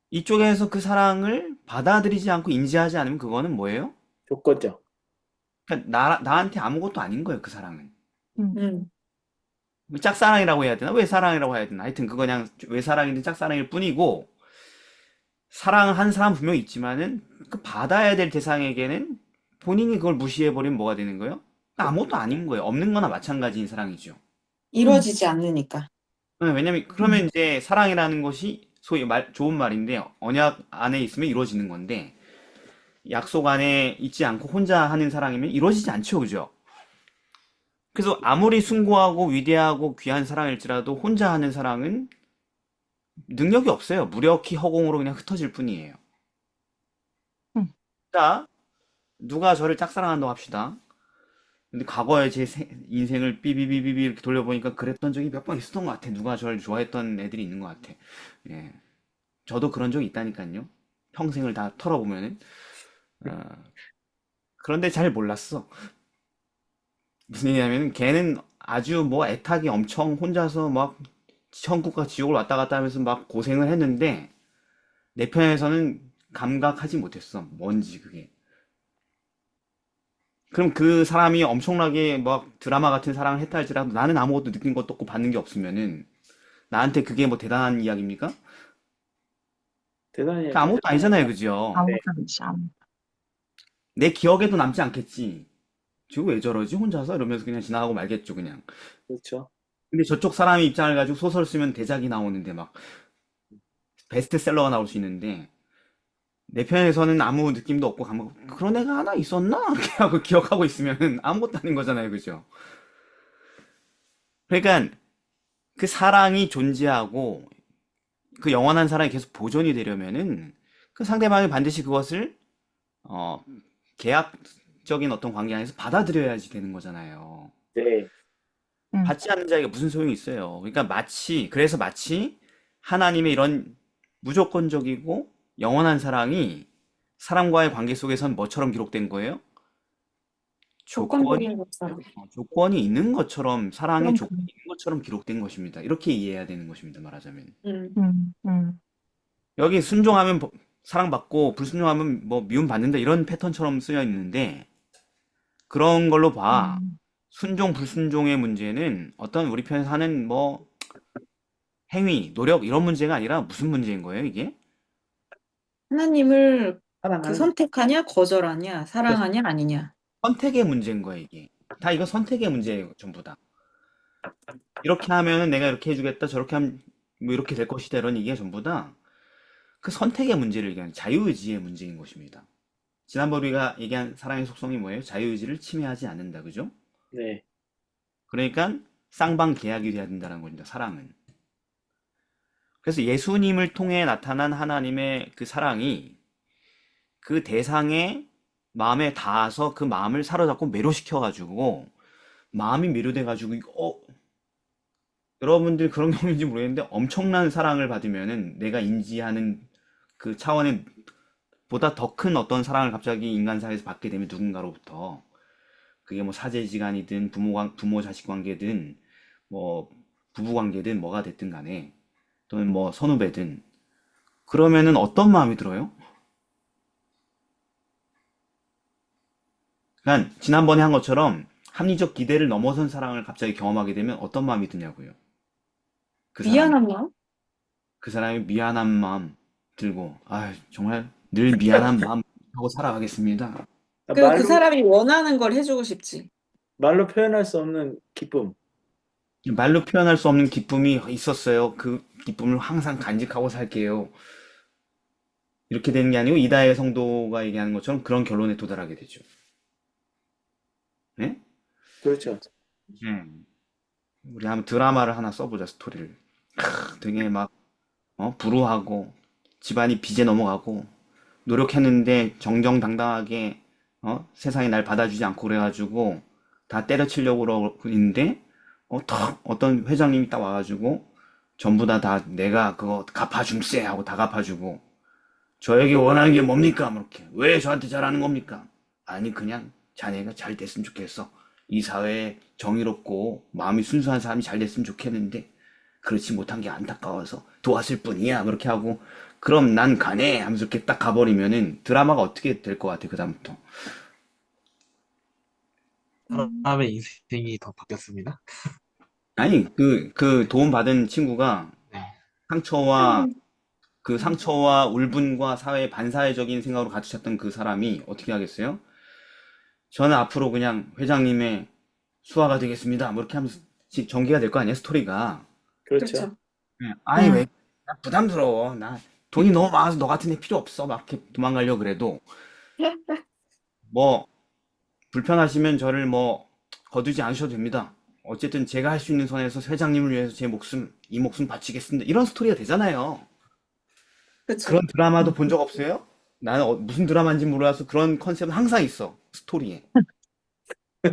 이쪽에서 그 사랑을 받아들이지 않고 인지하지 않으면 그거는 뭐예요? 조건적. 그러니까 나한테 아무것도 아닌 거예요, 그 사랑은. 응, 음. 짝사랑이라고 해야 되나? 왜 사랑이라고 해야 되나? 하여튼 그거 그냥 왜 사랑이든 짝사랑일 뿐이고, 사랑한 사람 분명히 있지만은 그 받아야 될 대상에게는 본인이 그걸 무시해버리면 뭐가 되는 거예요? 아무것도 아닌 거예요. 없는 거나 마찬가지인 사랑이죠. 응, 이루어지지 않으니까. 왜냐면 그러면 이제 사랑이라는 것이 소위 좋은 말인데 언약 안에 있으면 이루어지는 건데 약속 안에 있지 않고 혼자 하는 사랑이면 이루어지지 않죠, 그죠? 그래서 아무리 숭고하고 위대하고 귀한 사랑일지라도 혼자 하는 사랑은 능력이 없어요. 무력히 허공으로 그냥 흩어질 뿐이에요. 응, 자, 누가 저를 짝사랑한다고 합시다. 근데 과거에 제 인생을 삐비비비비 이렇게 돌려보니까 그랬던 적이 몇 번 있었던 것 같아. 누가 저를 좋아했던 애들이 있는 것 같아. 예. 저도 그런 적이 있다니까요. 평생을 다 털어보면은. 어, 그런데 잘 몰랐어. 무슨 얘기냐면 걔는 아주 뭐 애타게 엄청 혼자서 막 천국과 지옥을 왔다 갔다 하면서 막 고생을 했는데 내 편에서는 감각하지 못했어. 뭔지 그게. 그럼 그 사람이 엄청나게 막 드라마 같은 사랑을 했다 할지라도 나는 아무것도 느낀 것도 없고 받는 게 없으면은 나한테 그게 뭐 대단한 이야기입니까? 대단히 그러니까 아무것도 아니잖아요, 그죠? 네. 아무것도 아니지. 내 기억에도 남지 않겠지. 지금 왜 저러지? 혼자서? 이러면서 그냥 지나가고 말겠죠, 그냥. 그렇죠. 근데 저쪽 사람의 입장을 가지고 소설 쓰면 대작이 나오는데 막 베스트셀러가 나올 수 있는데 내 편에서는 아무 느낌도 없고 그런 애가 하나 있었나? 이렇게 하고 기억하고 있으면 아무것도 아닌 거잖아요, 그죠? 그러니까 그 사랑이 존재하고 그 영원한 사랑이 계속 보존이 되려면은 그 상대방이 반드시 그것을 어, 계약적인 어떤 관계 안에서 받아들여야지 되는 거잖아요. 네. 응, 받지 않는 자에게 무슨 소용이 있어요. 그러니까 그래서 마치 하나님의 이런 무조건적이고 영원한 사랑이 사람과의 관계 속에선 뭐처럼 기록된 거예요? 조건적인 것처럼. 조건이 있는 것처럼, 사랑의 그럼, 조건이 있는 것처럼 기록된 것입니다. 이렇게 이해해야 되는 것입니다, 말하자면. 음. 응, 응, 여기 순종하면 사랑받고 불순종하면 뭐 미움받는다 이런 패턴처럼 쓰여 있는데 그런 걸로 봐. 응, 순종, 불순종의 문제는 어떤 우리 편에서 하는 뭐 행위, 노력 이런 문제가 아니라 무슨 문제인 거예요, 이게? 하나님을 그 사랑하는 선택하냐, 거절하냐, 사랑하냐, 아니냐. 선택의 문제인 거예요, 이게. 다 이거 선택의 문제예요, 전부 다. 이렇게 하면은 내가 이렇게 해주겠다, 저렇게 하면 뭐 이렇게 될 것이다, 이런 얘기가 전부 다 그 선택의 문제를 얘기하는 자유의지의 문제인 것입니다. 지난번 우리가 얘기한 사랑의 속성이 뭐예요? 자유의지를 침해하지 않는다, 그죠? 네. 그러니까 쌍방계약이 돼야 된다는 겁니다, 사랑은. 그래서 예수님을 통해 나타난 하나님의 그 사랑이 그 대상의 마음에 닿아서 그 마음을 사로잡고 매료시켜가지고 마음이 매료돼가지고 여러분들 그런 경우인지 모르겠는데 엄청난 사랑을 받으면은 내가 인지하는 그 차원의 보다 더 큰 어떤 사랑을 갑자기 인간사회에서 받게 되면 누군가로부터 그게 뭐 사제지간이든 부모 자식 관계든 뭐 부부 관계든 뭐가 됐든 간에 또는 뭐 선후배든 그러면은 어떤 마음이 들어요? 그러니까 지난번에 한 것처럼 합리적 기대를 넘어선 사랑을 갑자기 경험하게 되면 어떤 마음이 드냐고요. 그 사람이 미안한 마음? 그 사람이 미안한 마음 들고 아 정말 늘 미안한 마음 하고 살아가겠습니다. 그 말로 사람이 원하는 걸 해주고 싶지. 말로 표현할 수 없는 기쁨. 말로 표현할 수 없는 기쁨이 있었어요. 그 기쁨을 항상 간직하고 살게요. 이렇게 되는 게 아니고 이다혜 성도가 얘기하는 것처럼 그런 결론에 도달하게 되죠. 네? 그렇죠. 우리 한번 드라마를 하나 써보자, 스토리를. 되게 막 불우하고 집안이 빚에 넘어가고 노력했는데 정정당당하게 세상이 날 받아주지 않고 그래가지고 다 때려치려고 그러고 있는데 어떤 회장님이 딱 와가지고 전부 다 내가 그거 갚아줌세 하고 다 갚아주고 저에게 원하는 게 뭡니까? 뭐 이렇게 왜 저한테 잘하는 겁니까? 아니 그냥 자네가 잘 됐으면 좋겠어. 이 사회에 정의롭고 마음이 순수한 사람이 잘 됐으면 좋겠는데 그렇지 못한 게 안타까워서 도왔을 뿐이야. 그렇게 하고 그럼 난 가네 하면서 이렇게 딱 가버리면은 드라마가 어떻게 될 것 같아 그다음부터. 사람의 인생이 더 바뀌었습니다. 아니 그 도움받은 친구가 네. 상처와 그 상처와 울분과 사회의 반사회적인 생각으로 가득 찼던 그 사람이 어떻게 하겠어요? 저는 앞으로 그냥 회장님의 수하가 되겠습니다. 뭐 이렇게 하면서 전개가 될 거 아니에요, 스토리가. 그렇죠. 아니 왜 나 부담스러워. 나 돈이 너무 많아서 너 같은 애 필요 없어. 막 이렇게 도망가려고 그래도 뭐 불편하시면 저를 뭐 거두지 않으셔도 됩니다. 어쨌든 제가 할 수 있는 선에서 회장님을 위해서 이 목숨 바치겠습니다. 이런 스토리가 되잖아요. 그쵸. 그런 드라마도 본 적 없어요? 나는 무슨 드라마인지 몰라서 그런 컨셉은 항상 있어. 스토리에.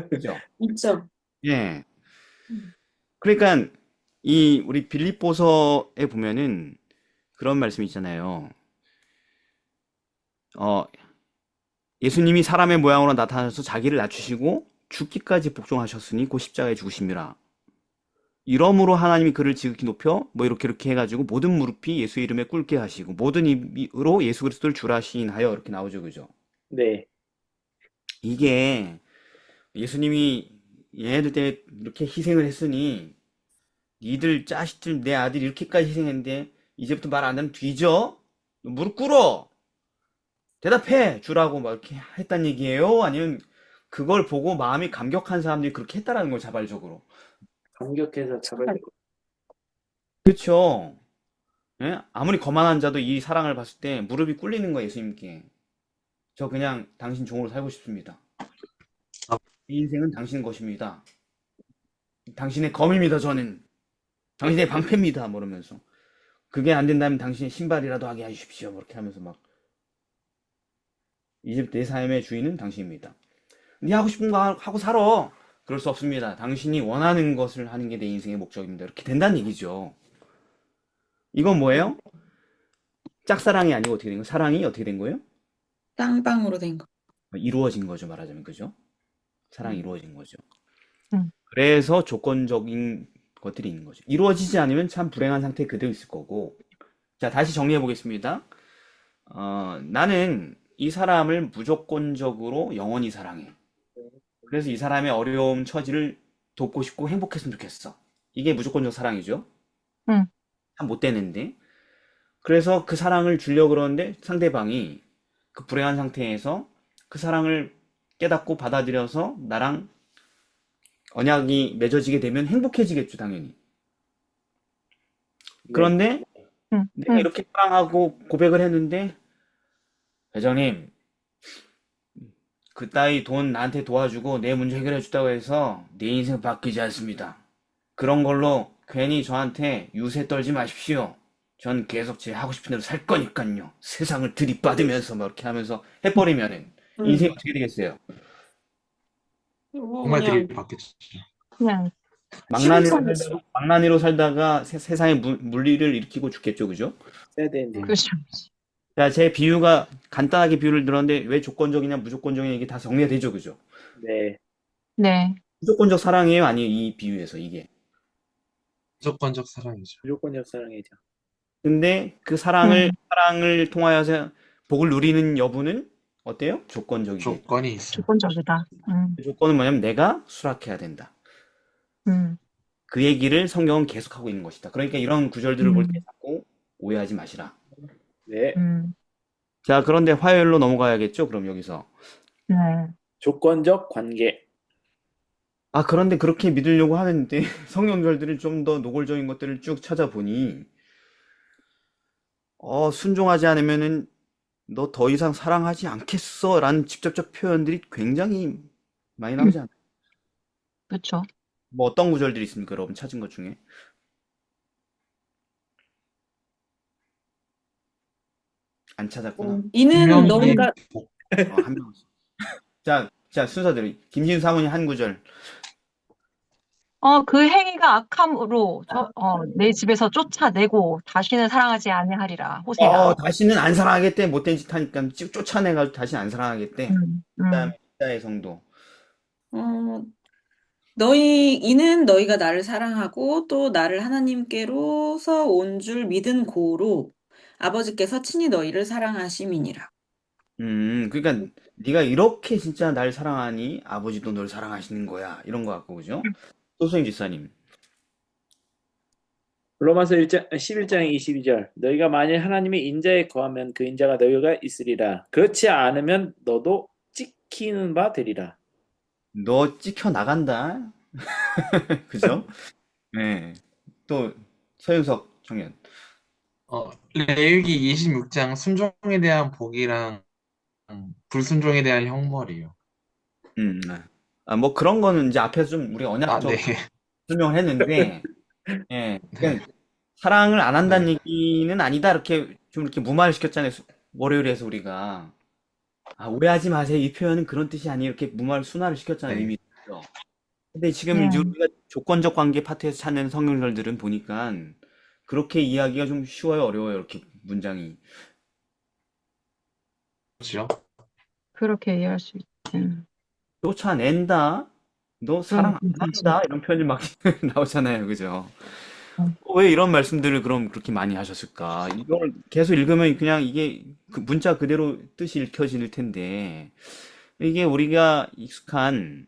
그죠? 있죠. 예. 음. 그러니까 우리 빌립보서에 보면은 그런 말씀이 있잖아요. 예수님이 사람의 모양으로 나타나셔서 자기를 낮추시고 죽기까지 복종하셨으니 곧 십자가에 죽으심이라. 이러므로 하나님이 그를 지극히 높여 뭐 이렇게 해가지고 모든 무릎이 예수의 이름에 꿇게 하시고 모든 입으로 예수 그리스도를 주라 시인하여 이렇게 나오죠, 그죠? 네. 이게 예수님이 얘네들 때문에 이렇게 희생을 했으니 니들 자식들 내 아들이 이렇게까지 희생했는데 이제부터 말 안 하면 뒤져? 무릎 꿇어! 대답해! 주라고 막 이렇게 했단 얘기예요? 아니면 그걸 보고 마음이 감격한 사람들이 그렇게 했다라는 걸 자발적으로. 감격해서 자발적으로. 그렇죠. 예? 아무리 거만한 자도 이 사랑을 봤을 때 무릎이 꿇리는 거예요, 예수님께. 저 그냥 당신 종으로 살고 싶습니다. 이 인생은 당신 것입니다. 당신의 검입니다, 저는. 당신의 방패입니다, 뭐 이러면서. 그게 안 된다면 당신의 신발이라도 하게 해주십시오. 뭐 이렇게 하면서 막. 이제 내 삶의 주인은 당신입니다. 네 하고 싶은 거 하고 살아. 그럴 수 없습니다. 당신이 원하는 것을 하는 게 내 인생의 목적입니다. 이렇게 된다는 얘기죠. 이건 뭐예요? 짝사랑이 아니고 어떻게 된 거예요? 사랑이 어떻게 된 거예요? 쌍방으로 된 거. 이루어진 거죠, 말하자면. 그죠? 사랑이 이루어진 거죠. 음. 그래서 조건적인 것들이 있는 거죠. 이루어지지 않으면 참 불행한 상태에 그대로 있을 거고. 자, 다시 정리해 보겠습니다. 나는 이 사람을 무조건적으로 영원히 사랑해. 그래서 이 사람의 어려움, 처지를 돕고 싶고 행복했으면 좋겠어. 이게 무조건적 사랑이죠. 참 못 되는데. 그래서 그 사랑을 주려고 그러는데 상대방이 그 불행한 상태에서 그 사랑을 깨닫고 받아들여서 나랑 언약이 맺어지게 되면 행복해지겠죠, 당연히. 그런데 응, 내가 응. 이렇게 사랑하고 고백을 했는데, 회장님, 그따위 돈 나한테 도와주고 내 문제 해결해 주다고 해서 내 인생 바뀌지 않습니다. 그런 걸로 괜히 저한테 유세 떨지 마십시오. 전 계속 제 하고 싶은 대로 살 거니까요. 세상을 들이받으면서 막 이렇게 하면서 해버리면은 인생이 어떻게 되겠어요? 정말 그냥 들이받겠죠. 그냥 시골상이지. 망나니로 살다가 세상에 물리를 일으키고 죽겠죠, 그죠? 써야 되는데. 음. 그렇죠. 자, 제 비유가 간단하게 비유를 들었는데 왜 조건적이냐 무조건적이냐 이게 다 정리가 되죠, 그죠? 네. 네. 무조건적 사랑이에요, 아니에요? 이 비유에서 이게. 무조건적 사랑이죠. 무조건적 사랑이죠. 근데 그 음, 사랑을 통하여서 복을 누리는 여부는 어때요? 조건적이게. 조건이 있어요. 조건적이다. 그 조건은 뭐냐면 내가 수락해야 된다. 음, 그 얘기를 성경은 계속하고 있는 것이다. 그러니까 이런 구절들을 볼 때 음, 자꾸 오해하지 마시라. 네. 음, 자, 그런데 화요일로 넘어가야겠죠? 그럼 여기서. 네. 조건적 관계. 아, 그런데 그렇게 믿으려고 하는데 성경절들을 좀 더 노골적인 것들을 쭉 찾아보니 순종하지 않으면은 너 더 이상 사랑하지 않겠어 라는 직접적 표현들이 굉장히 많이 나오지 않아요? 그렇죠. 뭐 어떤 구절들이 있습니까? 여러분 찾은 것 중에? 안 찾았구나. 이는 분명히 너희가 한 명. 자, 순서대로. 김신우 사모님 한 구절. 그 행위가 악함으로 내 집에서 쫓아내고 다시는 사랑하지 아니하리라. 호세아. 다시는 안 사랑하겠대. 못된 짓 하니까 쫓아내가지고 다시 안 사랑하겠대. 음, 그다음에 음, 이사의 성도. 어, 이는 너희가 나를 사랑하고 또 나를 하나님께로서 온 줄 믿은 고로 아버지께서 친히 너희를 사랑하심이니라. 그러니까 네가 이렇게 진짜 날 사랑하니 아버지도 널 사랑하시는 거야. 이런 거 같고 그죠? 소수영 집사님. 로마서 11장 22절. 너희가 만일 하나님의 인자에 거하면 그 인자가 너희가 있으리라. 그렇지 않으면 너도 찍히는 바 되리라. 너 찍혀 나간다. 그죠? 네. 또 서윤석 청년. 레위기 26장 순종에 대한 복이랑 불순종에 대한 형벌이에요. 뭐 그런 거는 이제 앞에서 좀 우리 아, 네. 언약적 설명을 했는데, 예, 그러니까 사랑을 안 한다는 네. 얘기는 아니다. 이렇게 좀 이렇게 무마를 시켰잖아요. 월요일에 서 우리가. 오해하지 마세요. 이 표현은 그런 뜻이 아니에요. 이렇게 무마를 순화를 시켰잖아요. 네. 의미죠. 근데 지금 네. 이제 우리가 조건적 관계 파트에서 찾는 성경절들은 보니까 그렇게 이해하기가 좀 쉬워요, 어려워요. 이렇게 문장이. 그렇죠. 그렇게 이해할 수 있지. 쫓아낸다. 너 사랑 안 그렇지. 한다. 이런 표현이 막 나오잖아요. 그죠? 음, 왜 이런 말씀들을 그럼 그렇게 많이 하셨을까? 이걸 계속 읽으면 그냥 이게 그 문자 그대로 뜻이 읽혀질 텐데, 이게 우리가 익숙한,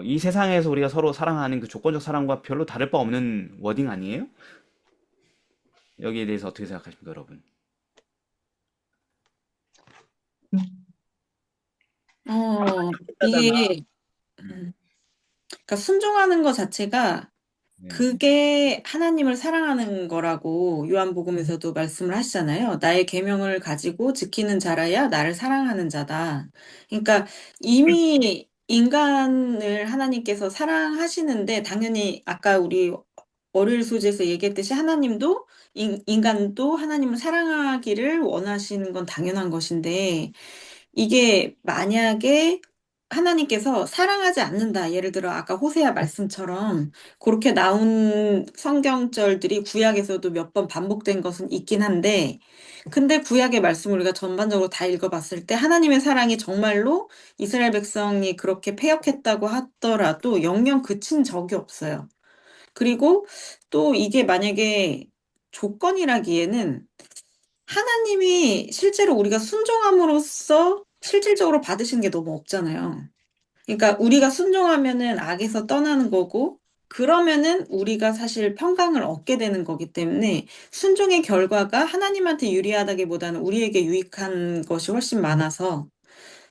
이 세상에서 우리가 서로 사랑하는 그 조건적 사랑과 별로 다를 바 없는 워딩 아니에요? 여기에 대해서 어떻게 생각하십니까, 여러분? 음, 이게 그러니까 순종하는 것 자체가 네. 그게 하나님을 사랑하는 거라고 요한복음에서도 말씀을 하시잖아요. 나의 계명을 가지고 지키는 자라야 나를 사랑하는 자다. 그러니까 이미 인간을 하나님께서 사랑하시는데 당연히 아까 우리 월요일 소재에서 얘기했듯이 하나님도 인간도 하나님을 사랑하기를 원하시는 건 당연한 것인데 이게 만약에 하나님께서 사랑하지 않는다. 예를 들어 아까 호세아 말씀처럼 그렇게 나온 성경절들이 구약에서도 몇 번 반복된 것은 있긴 한데 근데 구약의 말씀을 우리가 전반적으로 다 읽어봤을 때 하나님의 사랑이 정말로 이스라엘 백성이 그렇게 패역했다고 하더라도 영영 그친 적이 없어요. 그리고 또 이게 만약에 조건이라기에는 하나님이 실제로 우리가 순종함으로써 실질적으로 받으신 게 너무 없잖아요. 그러니까 우리가 순종하면은 악에서 떠나는 거고, 그러면은 우리가 사실 평강을 얻게 되는 거기 때문에 순종의 결과가 하나님한테 유리하다기보다는 우리에게 유익한 것이 훨씬 많아서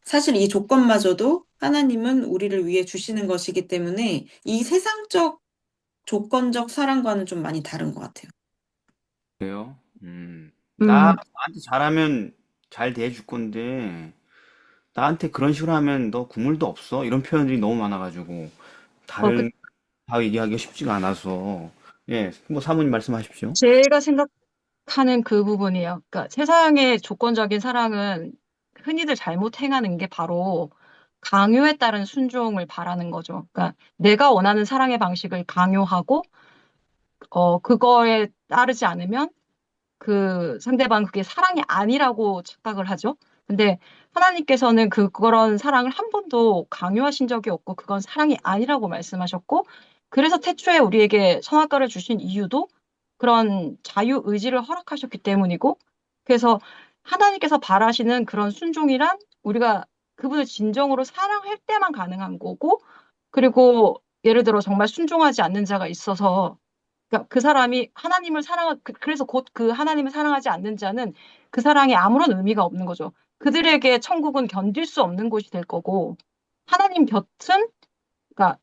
사실 이 조건마저도 하나님은 우리를 위해 주시는 것이기 때문에 이 세상적 조건적 사랑과는 좀 많이 다른 것 같아요. 그래요? 음, 나한테 잘하면 잘 대해줄 건데, 나한테 그런 식으로 하면 너 국물도 없어? 이런 표현들이 너무 많아가지고, 그, 다른, 다 얘기하기가 쉽지가 않아서, 예, 뭐 사모님 말씀하십시오. 제가 생각하는 그 부분이에요. 그러니까 세상의 조건적인 사랑은 흔히들 잘못 행하는 게 바로 강요에 따른 순종을 바라는 거죠. 그러니까 내가 원하는 사랑의 방식을 강요하고, 그거에 따르지 않으면 그 상대방 그게 사랑이 아니라고 착각을 하죠. 근데 하나님께서는 그런 사랑을 한 번도 강요하신 적이 없고 그건 사랑이 아니라고 말씀하셨고 그래서 태초에 우리에게 선악과를 주신 이유도 그런 자유 의지를 허락하셨기 때문이고 그래서 하나님께서 바라시는 그런 순종이란 우리가 그분을 진정으로 사랑할 때만 가능한 거고 그리고 예를 들어 정말 순종하지 않는 자가 있어서 그러니까 그 사람이 하나님을 그래서 곧 그 하나님을 사랑하지 않는 자는 그 사랑이 아무런 의미가 없는 거죠. 그들에게 천국은 견딜 수 없는 곳이 될 거고, 하나님 곁은, 그러니까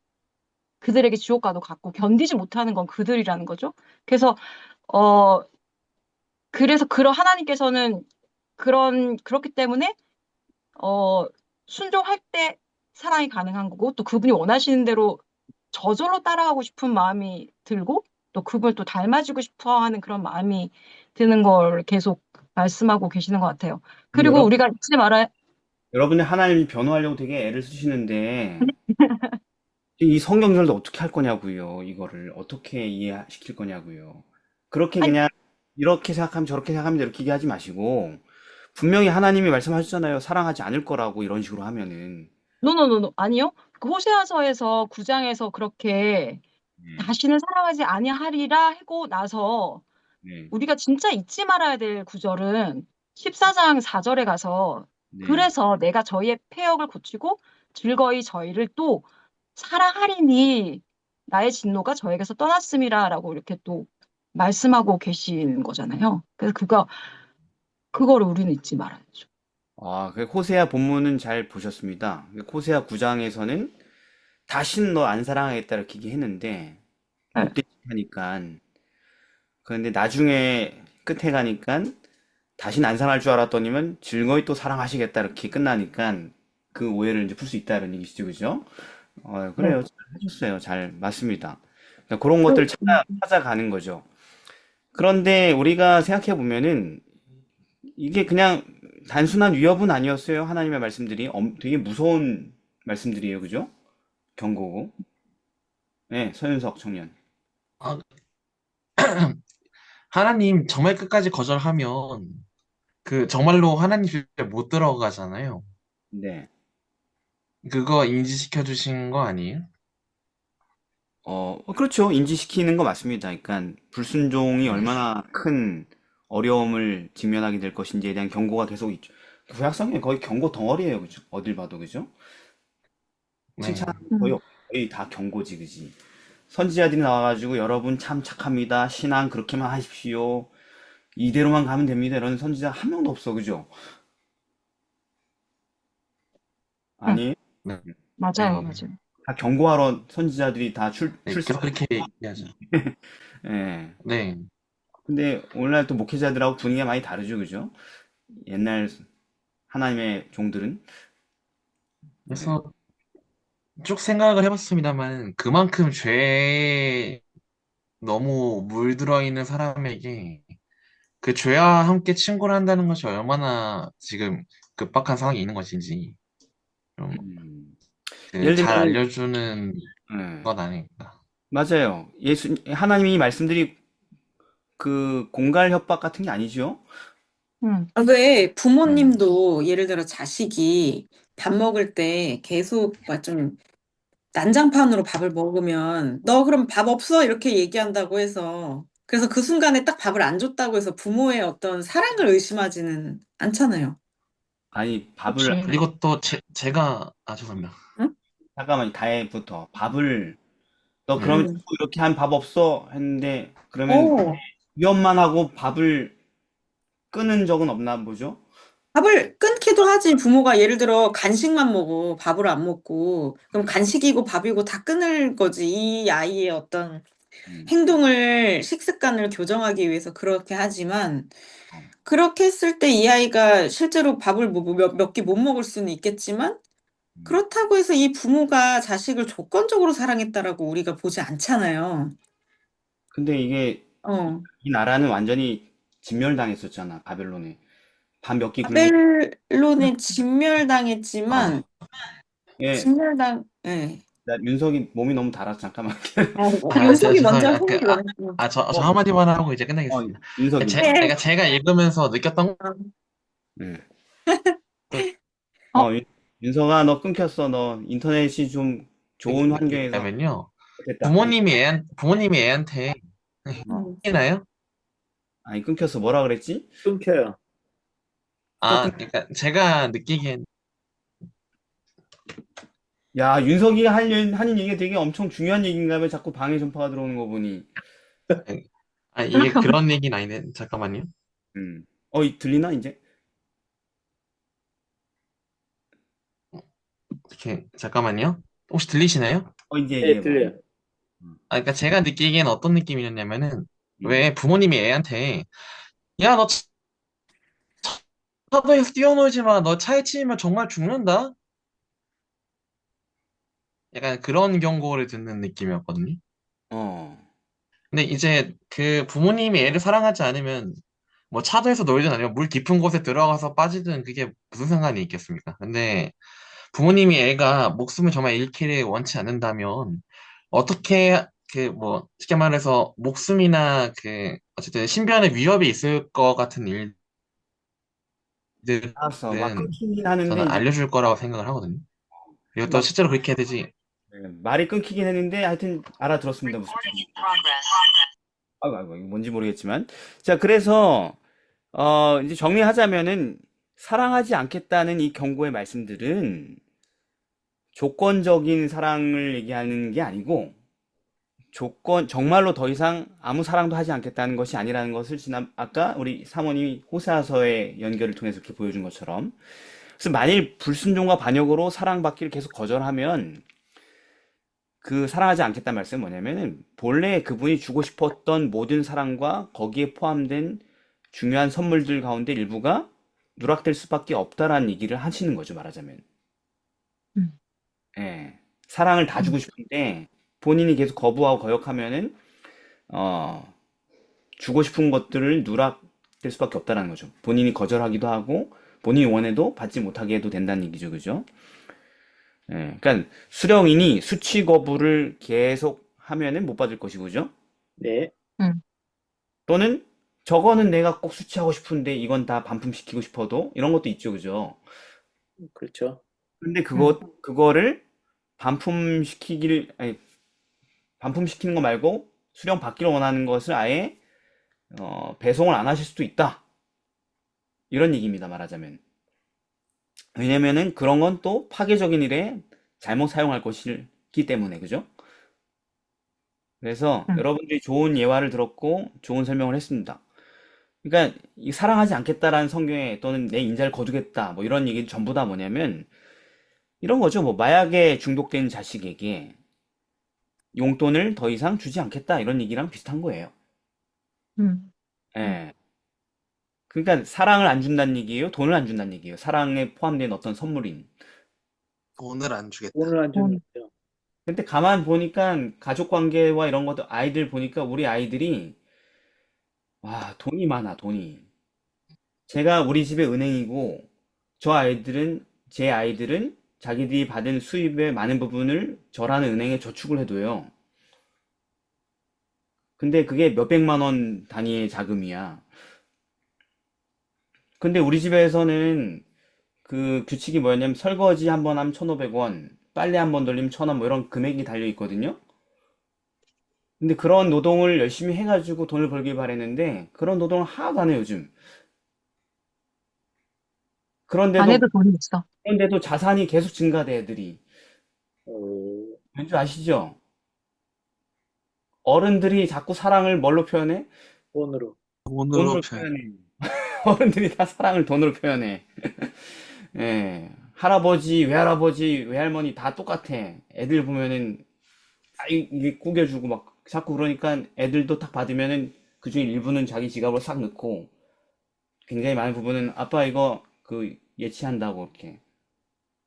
그들에게 지옥과도 같고, 견디지 못하는 건 그들이라는 거죠. 그래서, 어, 그런 하나님께서는 그렇기 때문에, 어, 순종할 때 사랑이 가능한 거고, 또 그분이 원하시는 대로 저절로 따라가고 싶은 마음이 들고 또 그걸 또 닮아지고 싶어 하는 그런 마음이 드는 걸 계속 말씀하고 계시는 것 같아요. 근데 그리고 우리가 잊지 말아야, 여러분이 하나님이 변호하려고 되게 애를 쓰시는데, 이 성경절도 어떻게 할 거냐고요. 이거를 어떻게 이해시킬 거냐고요. 그렇게 아니, 그냥 이렇게 생각하면 저렇게 생각하면 이렇게 얘기하지 마시고 분명히 하나님이 말씀하셨잖아요. 사랑하지 않을 거라고 이런 식으로 하면은. 노노노노, 아니요. 그 호세아서에서 9장에서 그렇게 네. 다시는 사랑하지 아니하리라 하고 나서 네. 우리가 진짜 잊지 말아야 될 구절은 14장 4절에 가서 네. 그래서 내가 저희의 패역을 고치고 즐거이 저희를 또 사랑하리니 나의 진노가 저에게서 떠났음이라라고 이렇게 또 말씀하고 계신 거잖아요. 그래서 그거를 우리는 잊지 말아야죠. 그 호세아 본문은 잘 보셨습니다. 호세아 9장에서는 다신 너 안 사랑하겠다 이렇게 얘기했는데 네. 못되게 하니까 그런데 나중에 끝에 가니까 다신 안 사랑할 줄 알았더니만 즐거이 또 사랑하시겠다 이렇게 끝나니까 그 오해를 이제 풀 수 있다는 얘기시죠, 그죠? 네. 그래요. 잘 하셨어요. 잘 맞습니다. 그러니까 그런 그, 것들 찾아가는 거죠. 그런데 우리가 생각해 보면은 이게 그냥 단순한 위협은 아니었어요. 하나님의 말씀들이 되게 무서운 말씀들이에요, 그죠? 경고고. 네, 서윤석 청년. 아, 하나님 정말 끝까지 거절하면 그 정말로 하나님 집에 못 들어가잖아요. 네. 그거 인지시켜 주신 거 아니에요? 그렇죠. 인지시키는 거 맞습니다. 그러니까 불순종이 얼마나 큰 어려움을 직면하게 될 것인지에 대한 경고가 계속 있죠. 구약성경에 거의 경고 덩어리예요, 그죠? 어딜 봐도 그죠? 네. 칭찬 음, 거의 다 경고지, 그지? 선지자들이 나와가지고 여러분 참 착합니다. 신앙 그렇게만 하십시오. 이대로만 가면 됩니다. 이런 선지자 한 명도 없어, 그죠? 음, 아니, 네. 맞아요, 네. 맞아요. 다 경고하러 선지자들이 다 네. 출석. 계속 그렇게 얘기하죠. 예. 네. 근데 오늘날 또 목회자들하고 분위기가 많이 다르죠, 그죠? 옛날 하나님의 종들은. 네. 그래서 쭉 생각을 해봤습니다만 그만큼 죄에 너무 물들어 있는 사람에게 그 죄와 함께 친구를 한다는 것이 얼마나 지금 급박한 상황이 있는 것인지 좀 음. 그 예를 잘 들면, 알려주는 예. 것 아닐까. 맞아요. 하나님이 말씀들이 그 공갈 협박 같은 게 아니죠? 음, 왜 음. 부모님도 예를 들어 자식이 밥 먹을 때 계속 막좀 난장판으로 밥을 먹으면 너 그럼 밥 없어? 이렇게 얘기한다고 해서 그래서 그 순간에 딱 밥을 안 줬다고 해서 부모의 어떤 사랑을 의심하지는 않잖아요. 아니, 밥을, 그치. 그리고 또 제가 죄송합니다. 응? 잠깐만, 다해부터. 밥을, 너 네. 그러면 자꾸 이렇게 한 밥 없어? 했는데, 그러면 어, 위험만 하고 밥을 끊은 적은 없나 보죠? 밥을 끊기도 하지. 부모가 예를 들어 간식만 먹어. 밥을 안 먹고. 그럼 간식이고 밥이고 다 끊을 거지. 이 아이의 어떤 음, 식습관을 교정하기 위해서 그렇게 하지만, 어. 그렇게 했을 때 이 아이가 실제로 밥을 몇 끼 못 먹을 수는 있겠지만, 음. 그렇다고 해서 이 부모가 자식을 조건적으로 사랑했다라고 우리가 보지 않잖아요. 근데 이게 어, 이 나라는 완전히 진멸당했었잖아, 바벨론에. 밥 몇 끼 굶고. 바벨론에 아, 진멸당했지만, 예, 예. 나 윤석이 몸이 너무 달아서 잠깐만. 윤석이 먼저 죄송해요. 하기 그러네. 저 어, 한마디만 하고 이제 어, 끝내겠습니다. 윤석이. 네. 제가 읽으면서 느꼈던 음. 어, 윤석아, 너 끊겼어. 너 인터넷이 좀 좋은 환경에서 거냐면요. 됐다. 부모님이 애한테 어. 음. 해나요? 아니, 끊겼어. 뭐라 그랬지? 끊겨요. 또 끊... 그러니까 제가 느끼기엔 야, 윤석이가 하는 얘기가 되게 엄청 중요한 얘기인가 왜 자꾸 방해 전파가 들어오는 거 보니. 이게 그런 얘기는 아닌데 잠깐만요. 들리나, 이제? 이렇게 잠깐만요. 혹시 들리시나요? 이제 네, 얘기해봐. 들려요. 그러니까 제가 느끼기엔 어떤 느낌이었냐면은 음. 왜 부모님이 애한테 야, 너 차도에서 뛰어놀지 마. 너 차에 치이면 정말 죽는다. 약간 그런 경고를 듣는 느낌이었거든요. 어. 근데 이제 그 부모님이 애를 사랑하지 않으면 뭐 차도에서 놀든 아니면 물 깊은 곳에 들어가서 빠지든 그게 무슨 상관이 있겠습니까? 근데 부모님이 애가 목숨을 정말 잃기를 원치 않는다면 어떻게 그 뭐 쉽게 말해서 목숨이나 그 어쨌든 신변에 위협이 있을 것 같은 알았어. 막 일들은 끊기긴 하는데, 저는 이제, 알려줄 거라고 생각을 하거든요. 그리고 또 막, 실제로 그렇게 해야 되지. 말이 끊기긴 했는데, 하여튼 알아들었습니다. 무슨 말인지. 아이고, 이거 뭔지 모르겠지만. 자, 그래서, 이제 정리하자면은, 사랑하지 않겠다는 이 경고의 말씀들은 조건적인 사랑을 얘기하는 게 아니고, 정말로 더 이상 아무 사랑도 하지 않겠다는 것이 아니라는 것을 아까 우리 사모님이 호세아서의 연결을 통해서 이렇게 보여준 것처럼. 그래서 만일 불순종과 반역으로 사랑받기를 계속 거절하면 그 사랑하지 않겠다는 말씀은 뭐냐면은 본래 그분이 주고 싶었던 모든 사랑과 거기에 포함된 중요한 선물들 가운데 일부가 누락될 수밖에 없다라는 얘기를 하시는 거죠, 말하자면. 음, 예. 사랑을 다 주고 음, 싶은데 본인이 계속 거부하고 거역하면은 어, 주고 싶은 것들을 누락될 수밖에 없다라는 거죠. 본인이 거절하기도 하고 본인이 원해도 받지 못하게 해도 된다는 얘기죠, 그죠? 예. 그러니까 수령인이 수치 거부를 계속 하면은 못 받을 것이고, 그죠? 네, 음. 또는 저거는 내가 꼭 수치하고 싶은데 이건 다 반품시키고 싶어도 이런 것도 있죠, 그죠? 그렇죠. 근데 음. 그거를 아니, 반품시키는 거 말고 수령 받기를 원하는 것을 아예 배송을 안 하실 수도 있다. 이런 얘기입니다, 말하자면. 왜냐면은 그런 건 또 파괴적인 일에 잘못 사용할 것이기 때문에, 그죠? 그래서 음. 여러분들이 좋은 예화를 들었고 좋은 설명을 했습니다. 그러니까 이 사랑하지 않겠다라는 성경에 또는 내 인자를 거두겠다 뭐 이런 얘기 전부 다 뭐냐면 이런 거죠. 뭐 마약에 중독된 자식에게 용돈을 더 이상 주지 않겠다 이런 얘기랑 비슷한 거예요. 음. 예. 그러니까 사랑을 안 준다는 얘기예요. 돈을 안 준다는 얘기예요. 사랑에 포함된 어떤 선물인. 돈을 안 주겠다. 돈을 안 주는 돈. 거죠. 근데 가만 보니까 가족 관계와 이런 것도 아이들 보니까 우리 아이들이 와, 돈이 많아, 돈이. 제가 우리 집에 은행이고 제 아이들은 자기들이 받은 수입의 많은 부분을 저라는 은행에 저축을 해둬요. 근데 그게 몇백만 원 단위의 자금이야. 근데 우리 집에서는 그 규칙이 뭐였냐면 설거지 한 번 하면 1,500원, 빨래 한 번 돌리면 1,000원 뭐 이런 금액이 달려 있거든요. 근데 그런 노동을 열심히 해가지고 돈을 벌길 바랬는데 그런 노동을 하나도 안 해요, 요즘. 그런데도 아내도 돈이 있어. 그런데도 자산이 계속 증가돼, 애들이. 어, 왠지 아시죠? 어른들이 자꾸 사랑을 뭘로 표현해? 돈으로. 돈으로 돈으로 표현. 표현해. 어른들이 다 사랑을 돈으로 표현해. 예. 할아버지, 외할아버지, 외할머니 다 똑같아. 애들 보면은, 이게 구겨주고 막 자꾸 그러니까 애들도 딱 받으면은 그중에 일부는 자기 지갑으로 싹 넣고 굉장히 많은 부분은 아빠 이거 그 예치한다고 이렇게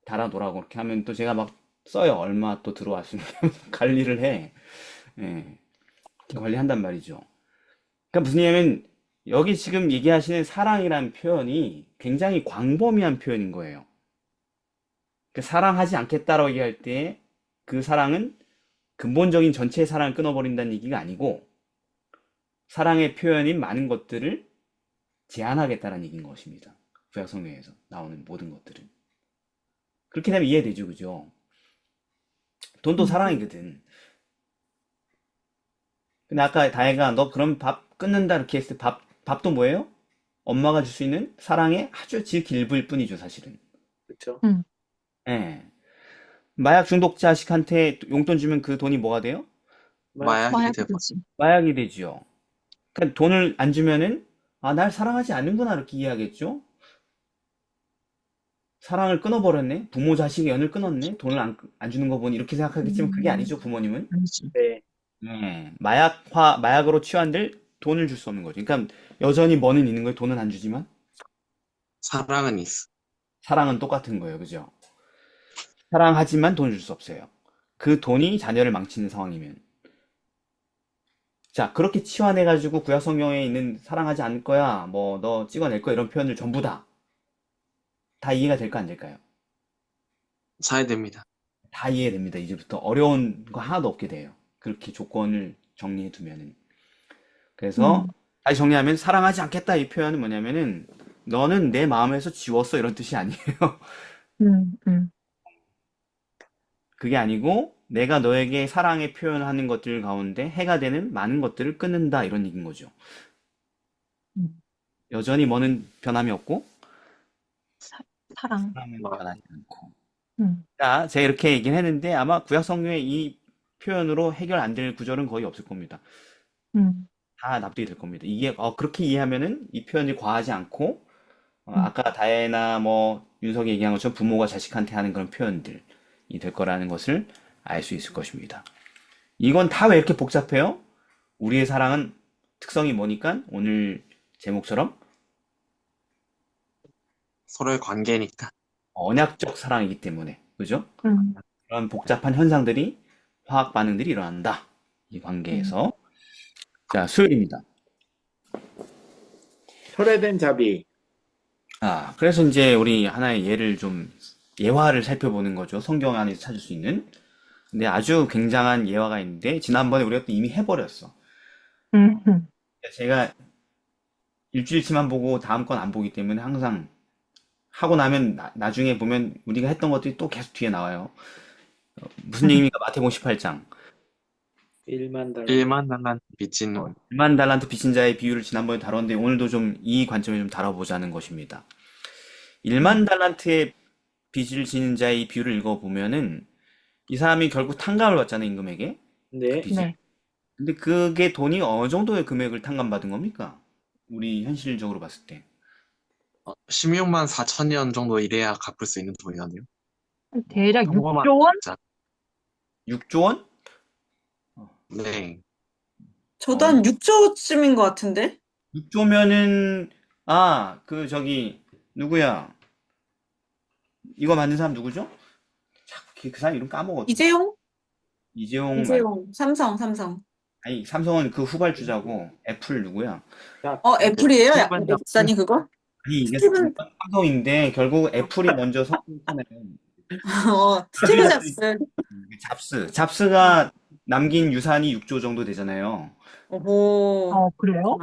달아놓으라고 이렇게 하면 또 제가 막 써요. 얼마 또 들어왔습니다. 관리를 해. 예. 이렇게 관리한단 말이죠. 그러니까 무슨 얘기냐면 여기 지금 얘기하시는 사랑이라는 표현이 굉장히 광범위한 표현인 거예요. 그러니까 사랑하지 않겠다라고 얘기할 때 그 사랑은 근본적인 전체의 사랑을 끊어버린다는 얘기가 아니고 사랑의 표현인 많은 것들을 제한하겠다는 얘기인 것입니다. 구약 성경에서 나오는 모든 것들은. 그렇게 되면 이해되죠, 그죠? 돈도 사랑이거든. 근데 아까 다혜가 너 그럼 밥 끊는다 이렇게 했을 때 밥도 뭐예요? 엄마가 줄 수 있는 사랑의 아주 지극히 일부일 뿐이죠, 사실은. 그렇죠. 예. 마약 중독 자식한테 용돈 주면 그 돈이 뭐가 돼요? 마약이 마약이 돼버. 되지. 마약이 되지요. 그러니까 돈을 안 주면은 아, 날 사랑하지 않는구나 이렇게 이해하겠죠? 사랑을 끊어버렸네? 부모 자식의 연을 끊었네? 돈을 안 주는 거 보니 이렇게 생각하겠지만 그게 아니죠, 부모님은. 아니지. 네. 마약으로 취한들 돈을 줄 수 없는 거죠. 그러니까 여전히 뭐는 있는 거예요. 돈은 안 주지만 사랑은 있어. 사랑은 똑같은 거예요. 그죠? 사랑하지만 돈을 줄 수 없어요. 그 돈이 자녀를 망치는 상황이면. 자, 그렇게 치환해가지고 구약 성경에 있는 사랑하지 않을 거야, 뭐 너 찍어낼 거야 이런 표현들 전부 다 이해가 될까 안 될까요? 잘 됩니다. 다 이해됩니다. 이제부터 어려운 거 하나도 없게 돼요. 그렇게 조건을 정리해 두면은. 그래서 다시 정리하면 사랑하지 않겠다 이 표현은 뭐냐면은 너는 내 마음에서 지웠어 이런 뜻이 아니에요. 음, 음, 그게 아니고 내가 너에게 사랑의 표현하는 것들 가운데 해가 되는 많은 것들을 끊는다 이런 얘기인 거죠. 음. 여전히 뭐는 변함이 없고 사랑. 사랑은 변하지 않고. 음, 자, 제가 이렇게 얘기를 했는데 아마 구약 성경에 이 표현으로 해결 안 될 구절은 거의 없을 겁니다. 음, 다 납득이 될 겁니다. 이게 그렇게 이해하면은 이 표현이 과하지 않고 음. 아까 다혜나 뭐 윤석이 얘기한 것처럼 부모가 자식한테 하는 그런 표현들이 될 거라는 것을 알 수 있을 것입니다. 이건 다 왜 이렇게 복잡해요? 우리의 사랑은 특성이 뭐니까 오늘 제목처럼 서로의 관계니까. 언약적 사랑이기 때문에 그죠? 음, 그런 복잡한 현상들이 화학 반응들이 일어난다. 이 관계에서. 자, 수요일입니다. 철회된 자비. 그래서 이제 우리 하나의 예화를 살펴보는 거죠. 성경 안에서 찾을 수 있는. 근데 아주 굉장한 예화가 있는데, 지난번에 우리가 또 이미 해버렸어. 음. 제가 일주일치만 보고 다음 건 안 보기 때문에 항상 하고 나면 나중에 보면 우리가 했던 것들이 또 계속 뒤에 나와요. 무슨 얘기입니까? 마태복음 18장. 1만 달러. 1만 달란트 빚진 놈. 1만 달란트 빚진 자의 비유를 지난번에 다뤘는데 오늘도 좀 이 관점에 좀 다뤄보자는 것입니다. 1만 달란트의 빚을 지는 자의 이 비유를 읽어보면은 이 사람이 결국 탕감을 받잖아요, 임금에게. 네. 빚이. 네. 근데 그게 돈이 어느 정도의 금액을 탕감받은 겁니까? 우리 현실적으로 봤을 때. 16만 4천 년 정도 일해야 갚을 수 있는 돈이라네요. 대략 평범한 6조 원? 자, 6조 원? 네. 저도 한 6조쯤인 것 같은데? 6조면은 누구야? 이거 만든 사람 누구죠? 자꾸 그 사람 이름 까먹었어. 이재용? 이재용 이재용. 삼성. 아니, 삼성은 그 후발주자고 애플 누구야? 애플이에요? 스티븐 잡스. 목사님 그거? 아니, 이게 스티븐- 삼성인데 결국 애플이 먼저 성공했잖아요. 스티브 잡스. 잡스가 남긴 유산이 6조 정도 되잖아요. 오. 그래요?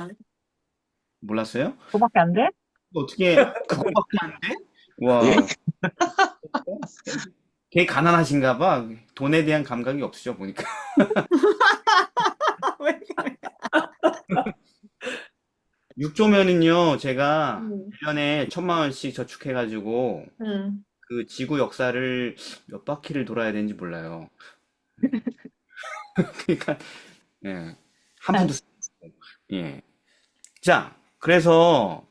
몰랐어요? 그거밖에 안 돼? 어떻게 그거밖에 안 돼? 와, 예? 걔 가난하신가 봐. 돈에 대한 감각이 없으셔 보니까. 왜? 6조면은요, 제가 음. 1년에 1,000만 원씩 저축해가지고 그 지구 역사를 몇 바퀴를 돌아야 되는지 몰라요. 그러니까 한 푼도 쓰고. 예. 자, 그래서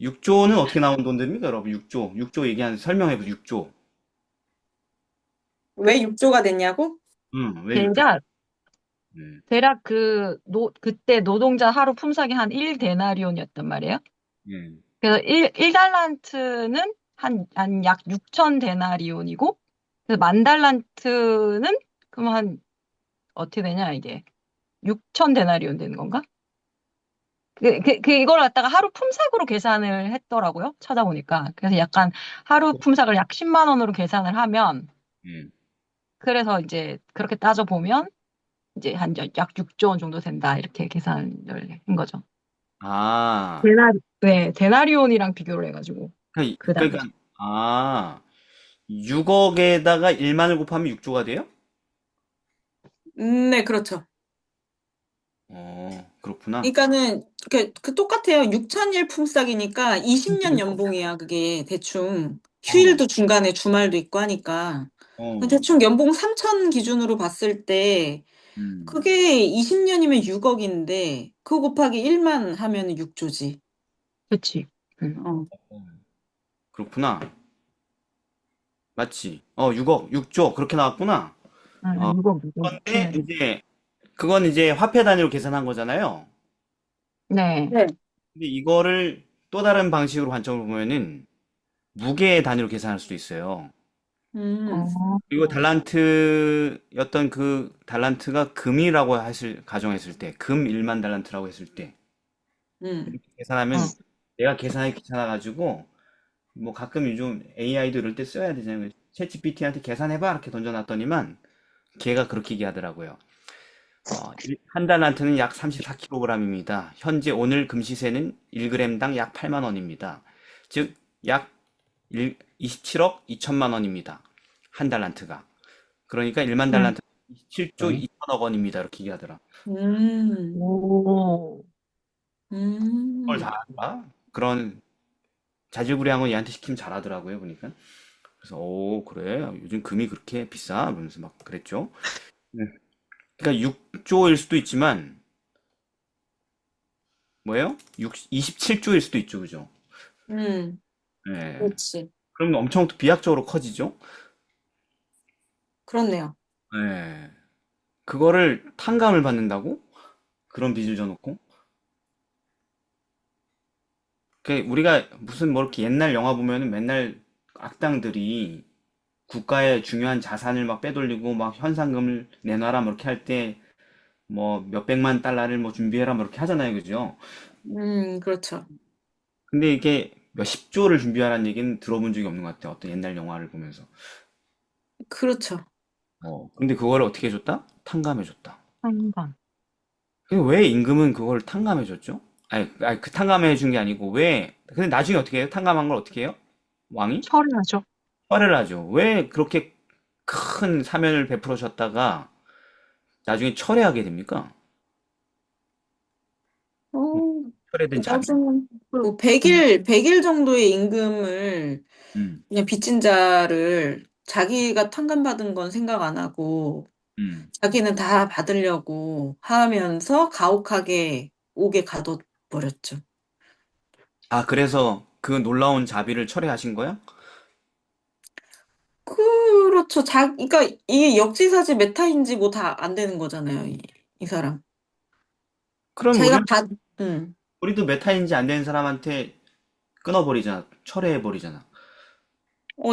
6조는 어떻게 나온 돈들입니까, 여러분? 6조 설명해 보세요. 6조. 왜 6조가 됐냐고? 왜 6조? 대략 대략 그때 노동자 하루 품삯이 한 1데나리온이었단 말이에요. 음, 그래서 1달란트는 한 약 6천 데나리온이고, 그래서 만 달란트는 그럼 어떻게 되냐, 이게. 6천 데나리온 되는 건가? 이걸 갖다가 하루 품삯으로 계산을 했더라고요. 찾아보니까. 그래서 약간 하루 품삯을 약 10만 원으로 계산을 하면, 음. 그래서 이제 그렇게 따져보면, 이제 약 6조 원 정도 된다. 이렇게 계산을 한 거죠. 아, 네, 데나리온이랑 비교를 해가지고. 그 당시. 그러니까, 아, 6억에다가 1만을 곱하면 6조가 돼요? 네, 그렇죠. 그렇구나. 그러니까는 그 똑같아요. 6천일 품삯이니까 20년 연봉이야, 그게 대충. 어, 휴일도 중간에 주말도 있고 하니까. 어, 대충 연봉 3천 기준으로 봤을 때 음, 그게 20년이면 6억인데 그거 곱하기 1만 하면 6조지. 그치. 어. 그렇구나. 맞지? 6억, 6조, 그렇게 나왔구나. 어, 6억, 그런데 그건 이제 화폐 단위로 계산한 거잖아요. 네. 네. 근데 이거를 또 다른 방식으로 관점을 보면은 무게 단위로 계산할 수도 있어요. 음. 그리고 달란트였던 그 달란트가 금이라고 가정했을 때, 금 1만 달란트라고 했을 때, 음. 계산하면 어. 내가 계산하기 귀찮아가지고, 뭐 가끔 요즘 AI도 이럴 때 써야 되잖아요. 챗GPT한테 계산해봐 이렇게 던져놨더니만 걔가 그렇게 얘기하더라고요. 한 달란트는 약 34kg입니다. 현재 오늘 금시세는 1g당 약 8만 원입니다. 즉, 약 27억 2천만 원입니다. 한 달란트가. 그러니까 1만 달란트 27조 2천억 원입니다. 이렇게 얘기하더라. 음. 오. 그걸 음. 다 알아? 그런 자질구레한 건 얘한테 시키면 잘하더라고요, 보니까. 그래서, 그래. 요즘 금이 그렇게 비싸? 그러면서 막 그랬죠. 네. 그러니까 6조일 수도 있지만, 뭐예요? 27조일 수도 있죠, 그죠? 음. 네. 그렇지. 그러면 엄청 또 비약적으로 커지죠? 그렇네요. 네. 그거를 탕감을 받는다고? 그런 빚을 져놓고? 우리가 무슨 뭐 이렇게 옛날 영화 보면은 맨날 악당들이 국가의 중요한 자산을 막 빼돌리고 막 현상금을 내놔라 뭐 이렇게 할 때 뭐 몇백만 달러를 뭐 준비해라 뭐 이렇게 하잖아요. 그죠? 그렇죠. 근데 이게 몇십 조를 준비하라는 얘기는 들어본 적이 없는 것 같아요. 어떤 옛날 영화를 보면서. 그렇죠. 근데 그걸 어떻게 해줬다? 탕감해줬다. 상관. 근데 왜 임금은 그걸 탕감해줬죠? 아니, 그 탕감해준 게 아니고 왜, 근데 나중에 어떻게 해요? 탕감한 걸 어떻게 해요? 왕이? 처리하죠. 화를 하죠. 왜 그렇게 큰 사면을 베풀어 줬다가 나중에 철회하게 됩니까? 어, 철회된 자비. 나중에 그, 뭐 100일 정도의 임금을 음, 그냥 빚진 자를 자기가 탕감받은 건 생각 안 하고 음. 자기는 다 받으려고 하면서 가혹하게 옥에 가둬버렸죠. 아, 그래서 그 놀라운 자비를 철회하신 거야? 그렇죠. 그러니까 이게 역지사지 메타인지 뭐 다 안 되는 거잖아요. 이 사람. 그럼 자기가 받, 응. 우리도 메타인지 안 되는 사람한테 끊어버리잖아. 철회해버리잖아.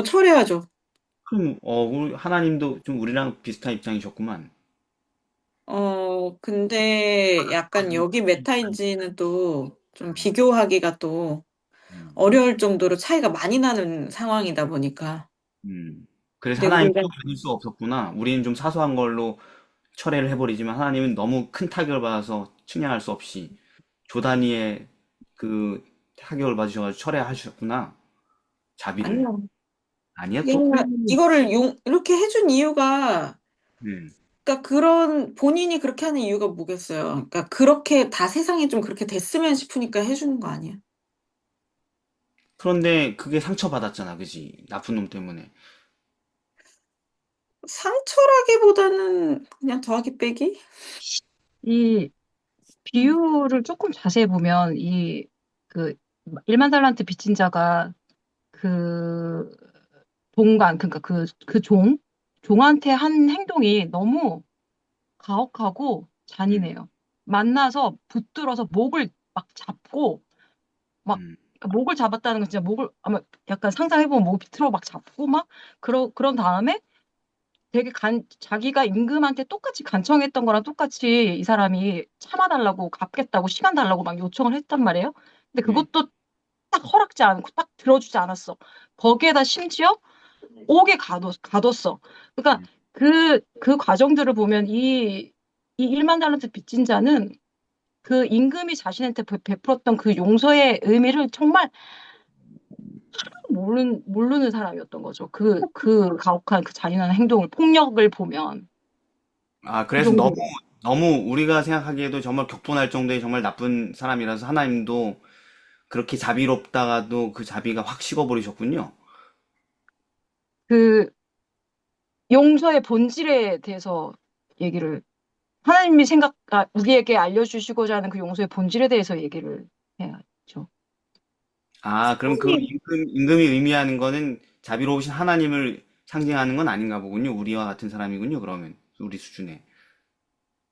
철회하죠. 그럼, 하나님도 좀 우리랑 비슷한 입장이셨구만. 근데 약간 여기 메타인지는 또 좀 비교하기가 또 음, 어려울 정도로 차이가 많이 나는 상황이다 보니까. 그래서 근데 하나님도 우리가, 믿을 수 없었구나. 우리는 좀 사소한 걸로 철회를 해버리지만 하나님은 너무 큰 타격을 받아서 측량할 수 없이 조 단위의 그 타격을 받으셔가지고 철회하셨구나. 자비를. 아니요. 아니야, 이게 또? 이거를 이렇게 해준 이유가, 음. 그러니까 본인이 그렇게 하는 이유가 뭐겠어요. 그러니까 그렇게 다 세상이 좀 그렇게 됐으면 싶으니까 해주는 거 아니야. 그런데 그게 상처받았잖아, 그지? 나쁜 놈 때문에. 상처라기보다는 그냥 더하기 빼기? 이 비유를 조금 자세히 보면, 그, 1만 달란트 빚진 자가 그 그러니까 종한테 한 행동이 너무 가혹하고 잔인해요. 만나서 붙들어서 목을 막 잡고 막 음. 목을 잡았다는 건 진짜 목을 아마 약간 상상해보면 목 밑으로 막 잡고 막 그런 다음에 되게 자기가 임금한테 똑같이 간청했던 거랑 똑같이 이 사람이 참아달라고 갚겠다고 시간 달라고 막 요청을 했단 말이에요. 근데 네. 그것도 딱 허락지 않고 딱 들어주지 않았어. 거기에다 심지어 옥에 가뒀어. 그러니까 음. 그 과정들을 보면 이 1만 달란트 빚진 자는 그 임금이 자신한테 베풀었던 그 용서의 의미를 정말 모르는 사람이었던 거죠. 그 가혹한 그 잔인한 행동을, 폭력을 보면. 아, 그 그래서 너무, 정도로. 너무 우리가 생각하기에도 정말 격분할 정도의 정말 나쁜 사람이라서 하나님도 그렇게 자비롭다가도 그 자비가 확 식어버리셨군요. 그 용서의 본질에 대해서 얘기를, 하나님이 우리에게 알려주시고자 하는 그 용서의 본질에 대해서 얘기를 해야죠. 아, 그럼 그 임금이 의미하는 거는 자비로우신 하나님을 상징하는 건 아닌가 보군요. 우리와 같은 사람이군요. 그러면 우리 수준에.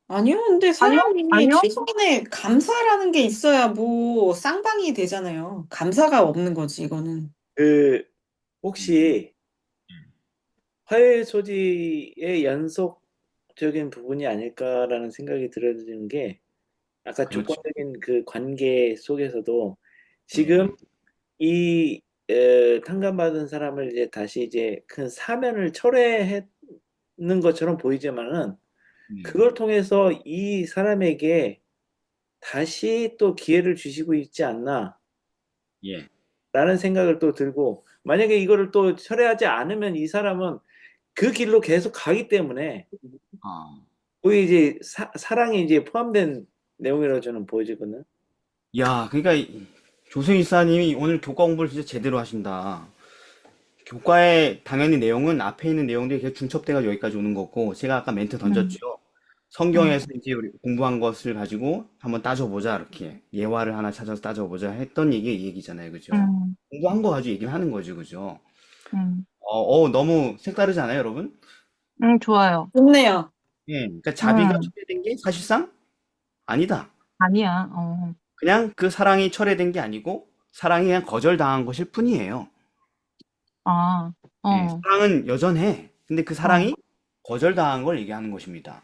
아니요, 근데 아니요? 사람이 아니요? 최소한의 감사라는 게 있어야 뭐 쌍방이 되잖아요. 감사가 없는 거지, 이거는. 그 혹시 화해 소지의 연속적인 부분이 아닐까라는 생각이 들어지는 게 아까 그렇죠. 조건적인 그 관계 속에서도 네. 지금 이 탕감받은 사람을 이제 다시 이제 큰 사면을 철회했는 것처럼 보이지만은 네. 그걸 통해서 이 사람에게 다시 또 기회를 주시고 있지 않나라는 예. 생각을 또 들고 만약에 이거를 또 철회하지 않으면 이 사람은 그 길로 계속 가기 때문에 아. 거기 이제 사랑이 이제 포함된 내용이라고 저는 보여지거든요. 야, 그러니까 조승 이사님이 오늘 교과 공부를 진짜 제대로 하신다. 교과의 당연히 내용은 앞에 있는 내용들이 계속 중첩돼가 여기까지 오는 거고, 제가 아까 멘트 음, 던졌죠. 음, 성경에서 이제 우리 공부한 것을 가지고 한번 따져보자, 이렇게. 예화를 하나 찾아서 따져보자 했던 얘기, 이 얘기잖아요. 그죠? 음, 공부한 거 가지고 얘기를 하는 거죠. 그죠? 음, 너무 색다르지 않아요, 여러분? 좋아요. 좋네요. 예. 그러니까 자비가 음, 철회된 게 사실상 아니다. 아니야. 그냥 그 사랑이 철회된 게 아니고, 사랑이 그냥 거절당한 것일 뿐이에요. 아, 예, 어, 사랑은 여전해. 근데 그 어, 사랑이 거절당한 걸 얘기하는 것입니다. 어,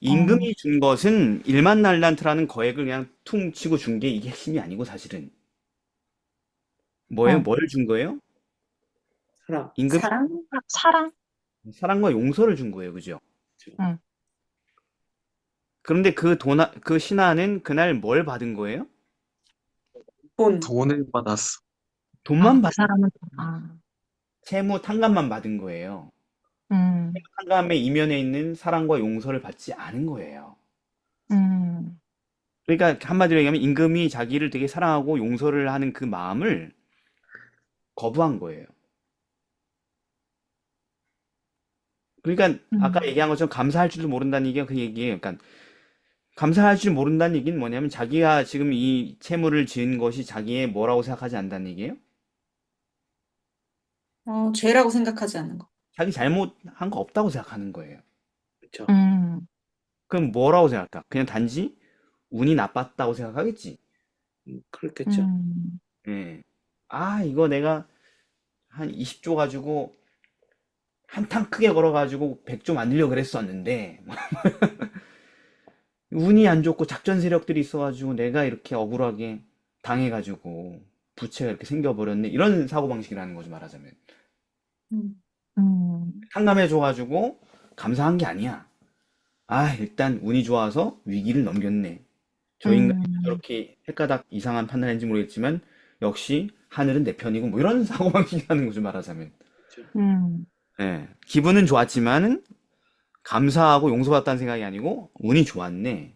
임금이 준 것은 1만 달란트라는 거액을 그냥 퉁 치고 준 게 이게 핵심이 아니고 사실은 뭐예요? 어. 뭐를 준 거예요? 사랑. 임금 사랑? 사랑? 사랑과 용서를 준 거예요, 그죠? 응. 그런데 그 신하는 그날 뭘 받은 거예요? 돈. 돈을 받았어. 돈만 그 받은 사람은, 채무 탕감만 받은 거예요. 음, 탕감의 이면에 있는 사랑과 용서를 받지 않은 거예요. 음, 그러니까 한마디로 얘기하면 임금이 자기를 되게 사랑하고 용서를 하는 그 마음을 거부한 거예요. 그러니까 아까 음, 얘기한 것처럼 감사할 줄도 모른다는 얘기가 그 얘기예요. 그러니까 감사할 줄 모른다는 얘기는 뭐냐면 자기가 지금 이 채무를 지은 것이 자기의 뭐라고 생각하지 않는다는 얘기예요. 죄라고 생각하지 않는 거. 자기 잘못한 거 없다고 생각하는 거예요. 그렇죠. 음, 그럼 뭐라고 생각할까? 그냥 단지 운이 나빴다고 생각하겠지. 그렇겠죠. 음, 예. 아, 이거 내가 한 20조 가지고 한탕 크게 걸어가지고 100조 만들려고 그랬었는데 운이 안 좋고 작전 세력들이 있어가지고 내가 이렇게 억울하게 당해가지고 부채가 이렇게 생겨버렸네. 이런 사고방식이라는 거죠, 말하자면. 음. 탕감해줘가지고 감사한 게 아니야. 아, 일단 운이 좋아서 위기를 넘겼네. 저 인간이 음, 저렇게 헷가닥 이상한 판단했는지 모르겠지만 역시 하늘은 내 편이고 뭐 이런 사고방식이라는 거죠, 말하자면. 그렇죠. 음, 예. 기분은 좋았지만은 감사하고 용서받았다는 생각이 아니고 운이 좋았네.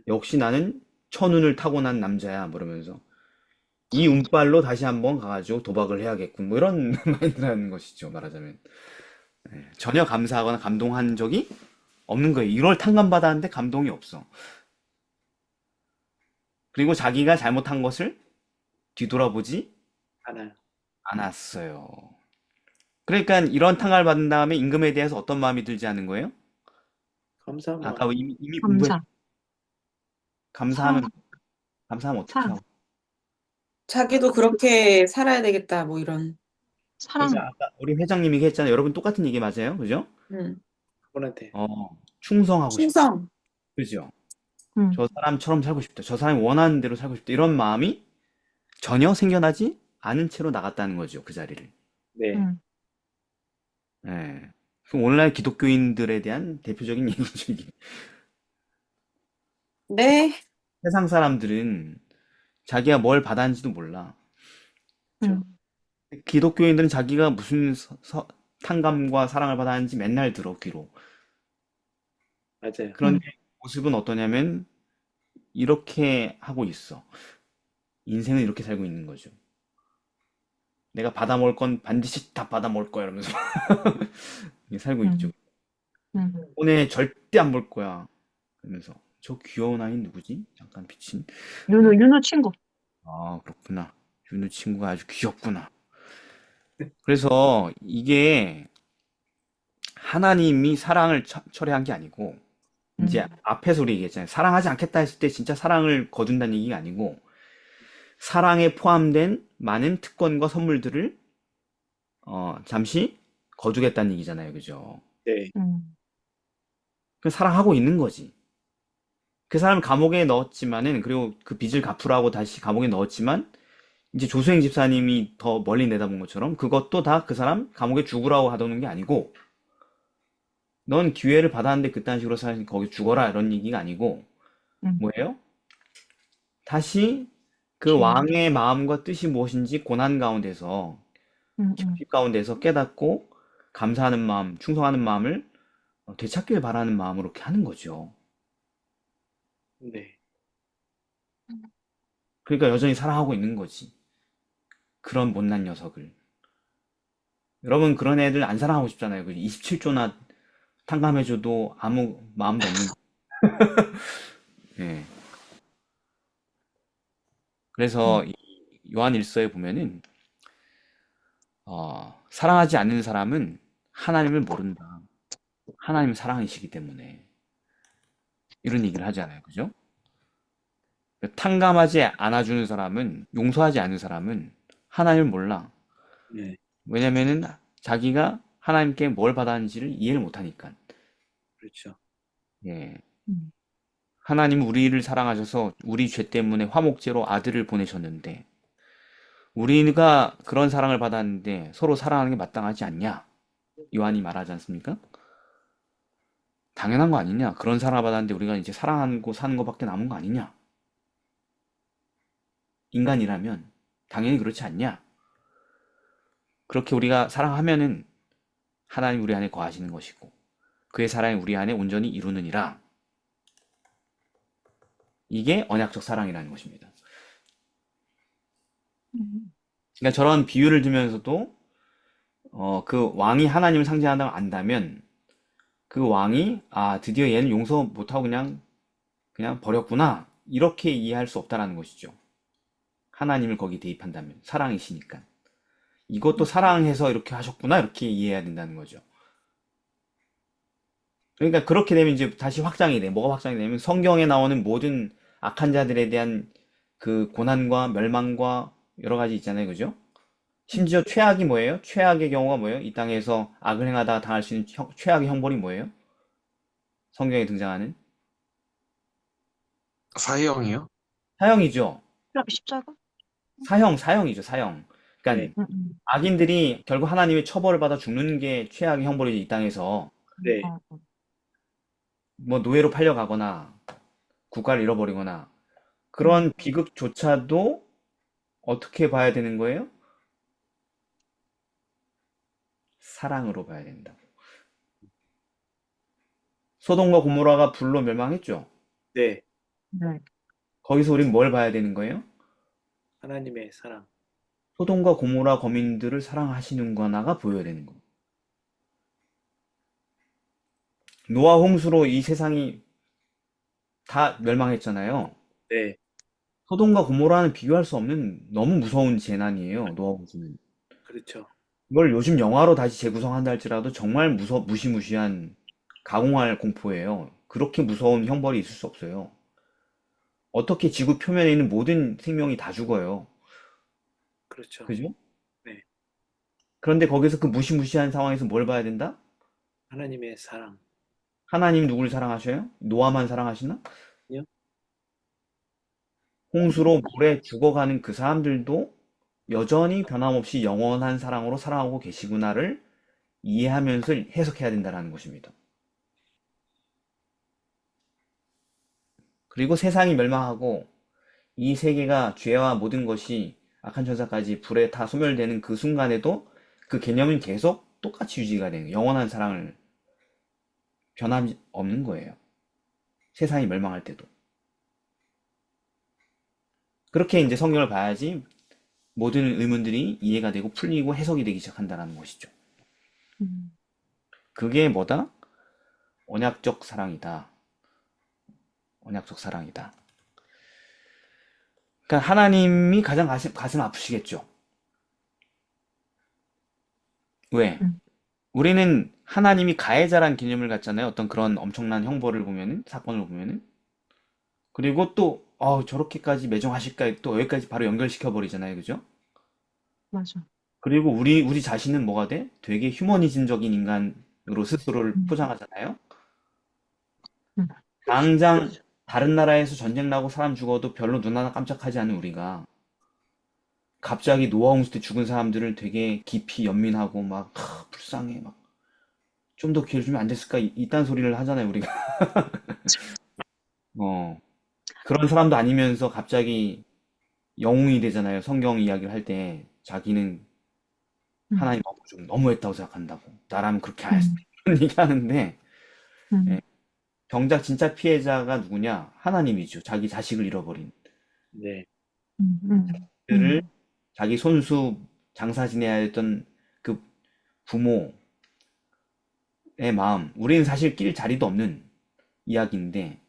역시 나는 천운을 타고난 남자야. 뭐 이러면서 이 운빨로 다시 한번 가가지고 도박을 해야겠군. 뭐 이런 마인드라는 것이죠, 말하자면. 예. 전혀 감사하거나 감동한 적이 없는 거예요. 이걸 탕감받았는데 감동이 없어. 그리고 자기가 잘못한 것을 뒤돌아보지 하나요. 않았어요. 그러니까 이런 탕감을 받은 다음에 임금에 대해서 어떤 마음이 들지 않은 거예요? 감사한 아까 마음. 이미 공부했, 감사, 감사하면, 사랑, 감사하면 어떻게 사랑, 하고. 자기도 그렇게 살아야 되겠다, 뭐 이런. 그러니까 사랑. 아까 우리 회장님이 얘기했잖아요. 여러분 똑같은 얘기 맞아요? 그죠? 음. 그분한테. 충성하고 싶다. 충성. 그죠? 음, 저 사람처럼 살고 싶다. 저 사람이 원하는 대로 살고 싶다. 이런 마음이 전혀 생겨나지 않은 채로 나갔다는 거죠. 그 자리를. 네. 음, 예. 그럼 오늘날 기독교인들에 대한 대표적인 얘기죠, 이게. 네. 세상 사람들은 자기가 뭘 받았는지도 몰라. 그렇죠. 기독교인들은 자기가 무슨 탕감과 사랑을 받았는지 맨날 들어, 귀로. 맞아요. 그런데 모습은 어떠냐면, 이렇게 하고 있어. 인생은 이렇게 살고 있는 거죠. 내가 받아먹을 건 반드시 다 받아먹을 거야, 이러면서. 이렇게 살고 있죠. 음. 오늘 절대 안 볼 거야. 그러면서. 저 귀여운 아이 누구지? 잠깐 비친. 윤우 친구. 아, 그렇구나. 윤우 친구가 아주 귀엽구나. 그래서 이게 하나님이 사랑을 철회한 게 아니고, 이제 앞에서 우리 얘기했잖아요. 사랑하지 않겠다 했을 때 진짜 사랑을 거둔다는 얘기가 아니고, 사랑에 포함된 많은 특권과 선물들을 잠시 거두겠다는 얘기잖아요. 그죠? 네. 그 사랑하고 있는 거지. 그 사람 감옥에 넣었지만은, 그리고 그 빚을 갚으라고 다시 감옥에 넣었지만, 이제 조수행 집사님이 더 멀리 내다본 것처럼 그것도 다 그 사람 감옥에 죽으라고 하던 게 아니고, 넌 기회를 받았는데 그딴 식으로 사실 거기 죽어라 이런 얘기가 아니고, 뭐예요? 다시 그 왕의 마음과 뜻이 무엇인지 고난 가운데서, 결핍 가운데서 깨닫고 감사하는 마음, 충성하는 마음을 되찾길 바라는 마음으로 이렇게 하는 거죠. 네. 그러니까 여전히 사랑하고 있는 거지. 그런 못난 녀석을. 여러분 그런 애들 안 사랑하고 싶잖아요. 27조나 탕감해줘도 아무 마음도 없는. 예. 그래서 이 요한 일서에 보면은 사랑하지 않는 사람은 하나님을 모른다. 하나님 사랑이시기 때문에 이런 얘기를 하잖아요. 그죠? 탕감하지 않아주는 사람은, 용서하지 않는 사람은 하나님을 몰라. 네. 왜냐면은 자기가 하나님께 뭘 받았는지를 이해를 못하니까. 그렇죠. 예. 하나님은 우리를 사랑하셔서 우리 죄 때문에 화목제로 아들을 보내셨는데, 우리가 그런 사랑을 받았는데 서로 사랑하는 게 마땅하지 않냐? 요한이 말하지 않습니까? 당연한 거 아니냐? 그런 사랑을 받았는데 우리가 이제 사랑하고 사는 것밖에 남은 거 아니냐? 인간이라면 당연히 그렇지 않냐? 그렇게 우리가 사랑하면은 하나님 우리 안에 거하시는 것이고, 그의 사랑이 우리 안에 온전히 이루느니라. 이게 언약적 사랑이라는 것입니다. 그러니까 저런 비유를 두면서도 그 왕이 하나님을 상징한다고 안다면, 그 왕이 드디어 얘는 용서 못하고 그냥 버렸구나, 이렇게 이해할 수 없다라는 것이죠. 하나님을 거기 대입한다면 사랑이시니까 이것도 사랑해서 이렇게 하셨구나, 이렇게 이해해야 된다는 거죠. 그러니까 그렇게 되면 이제 다시 확장이 돼. 뭐가 확장이 되면 성경에 나오는 모든 악한 자들에 대한 그 고난과 멸망과 여러 가지 있잖아요. 그죠? 심지어 최악이 뭐예요? 최악의 경우가 뭐예요? 이 땅에서 악을 행하다가 당할 수 있는 최악의 형벌이 뭐예요? 성경에 등장하는 사형이요? 사형이죠. 십자가? 사형이죠. 사형. 그러니까 네. 악인들이 결국 하나님의 처벌을 받아 죽는 게 최악의 형벌이지, 이 땅에서. 네. 뭐 노예로 팔려가거나 국가를 잃어버리거나 그런 비극조차도 어떻게 봐야 되는 거예요? 사랑으로 봐야 된다. 소돔과 고모라가 불로 멸망했죠. 네. 거기서 우린 뭘 봐야 되는 거예요? 하나님의 사랑. 소돔과 고모라 거민들을 사랑하시는 거나가 보여야 되는 거. 노아 홍수로 이 세상이 다 멸망했잖아요. 네. 소돔과 고모라는 비교할 수 없는 너무 무서운 재난이에요. 노아 홍수는. 그렇죠. 이걸 요즘 영화로 다시 재구성한다 할지라도 정말 무시무시한 가공할 공포예요. 그렇게 무서운 형벌이 있을 수 없어요. 어떻게 지구 표면에 있는 모든 생명이 다 죽어요. 그렇죠. 그죠? 네. 그런데 거기서 그 무시무시한 상황에서 뭘 봐야 된다? 하나님의 사랑. 하나님 누굴 사랑하셔요? 노아만 사랑하시나? 요? 홍수로 물에 죽어가는 그 사람들도 여전히 변함없이 영원한 사랑으로 사랑하고 계시구나를 이해하면서 해석해야 된다는 것입니다. 그리고 세상이 멸망하고 이 세계가 죄와 모든 것이 악한 천사까지 불에 다 소멸되는 그 순간에도 그 개념은 계속 똑같이 유지가 되는 거예요. 영원한 사랑을 변함이 없는 거예요. 세상이 멸망할 때도. 그렇게 이제 성경을 봐야지 모든 의문들이 이해가 되고 풀리고 해석이 되기 시작한다는 것이죠. 음. 그게 뭐다? 언약적 사랑이다. 언약적 사랑이다. 그러니까 하나님이 가장 가슴 아프시겠죠. 왜? 음. 우리는 하나님이 가해자란 개념을 갖잖아요. 어떤 그런 엄청난 형벌을 보면은, 사건을 보면은. 그리고 또, 저렇게까지 매정하실까? 또 여기까지 바로 연결시켜 버리잖아요. 그죠? 맞아. 그리고 우리 자신은 뭐가 돼? 되게 휴머니즘적인 인간으로 스스로를 음. 포장하잖아요. 음. 당장 다른 나라에서 전쟁 나고 사람 죽어도 별로 눈 하나 깜짝하지 않는 우리가 갑자기 노아 홍수 때 죽은 사람들을 되게 깊이 연민하고 막 불쌍해 막 좀 더 기회를 주면 안 됐을까 이딴 소리를 하잖아요 우리가. 어 그런 사람도 아니면서 갑자기 영웅이 되잖아요. 성경 이야기를 할 때 자기는 음. 하나님 앞으로 좀 너무했다고 생각한다고 나라면 그렇게 안 했을 음. 때 이런 얘기하는데 음. 예, 정작 진짜 피해자가 누구냐? 하나님이죠. 자기 자식을 잃어버린 네. 음. 음. 그들을 음. 자기 손수 장사 지내야 했던 그 부모의 마음, 우리는 사실 낄 자리도 없는 이야기인데,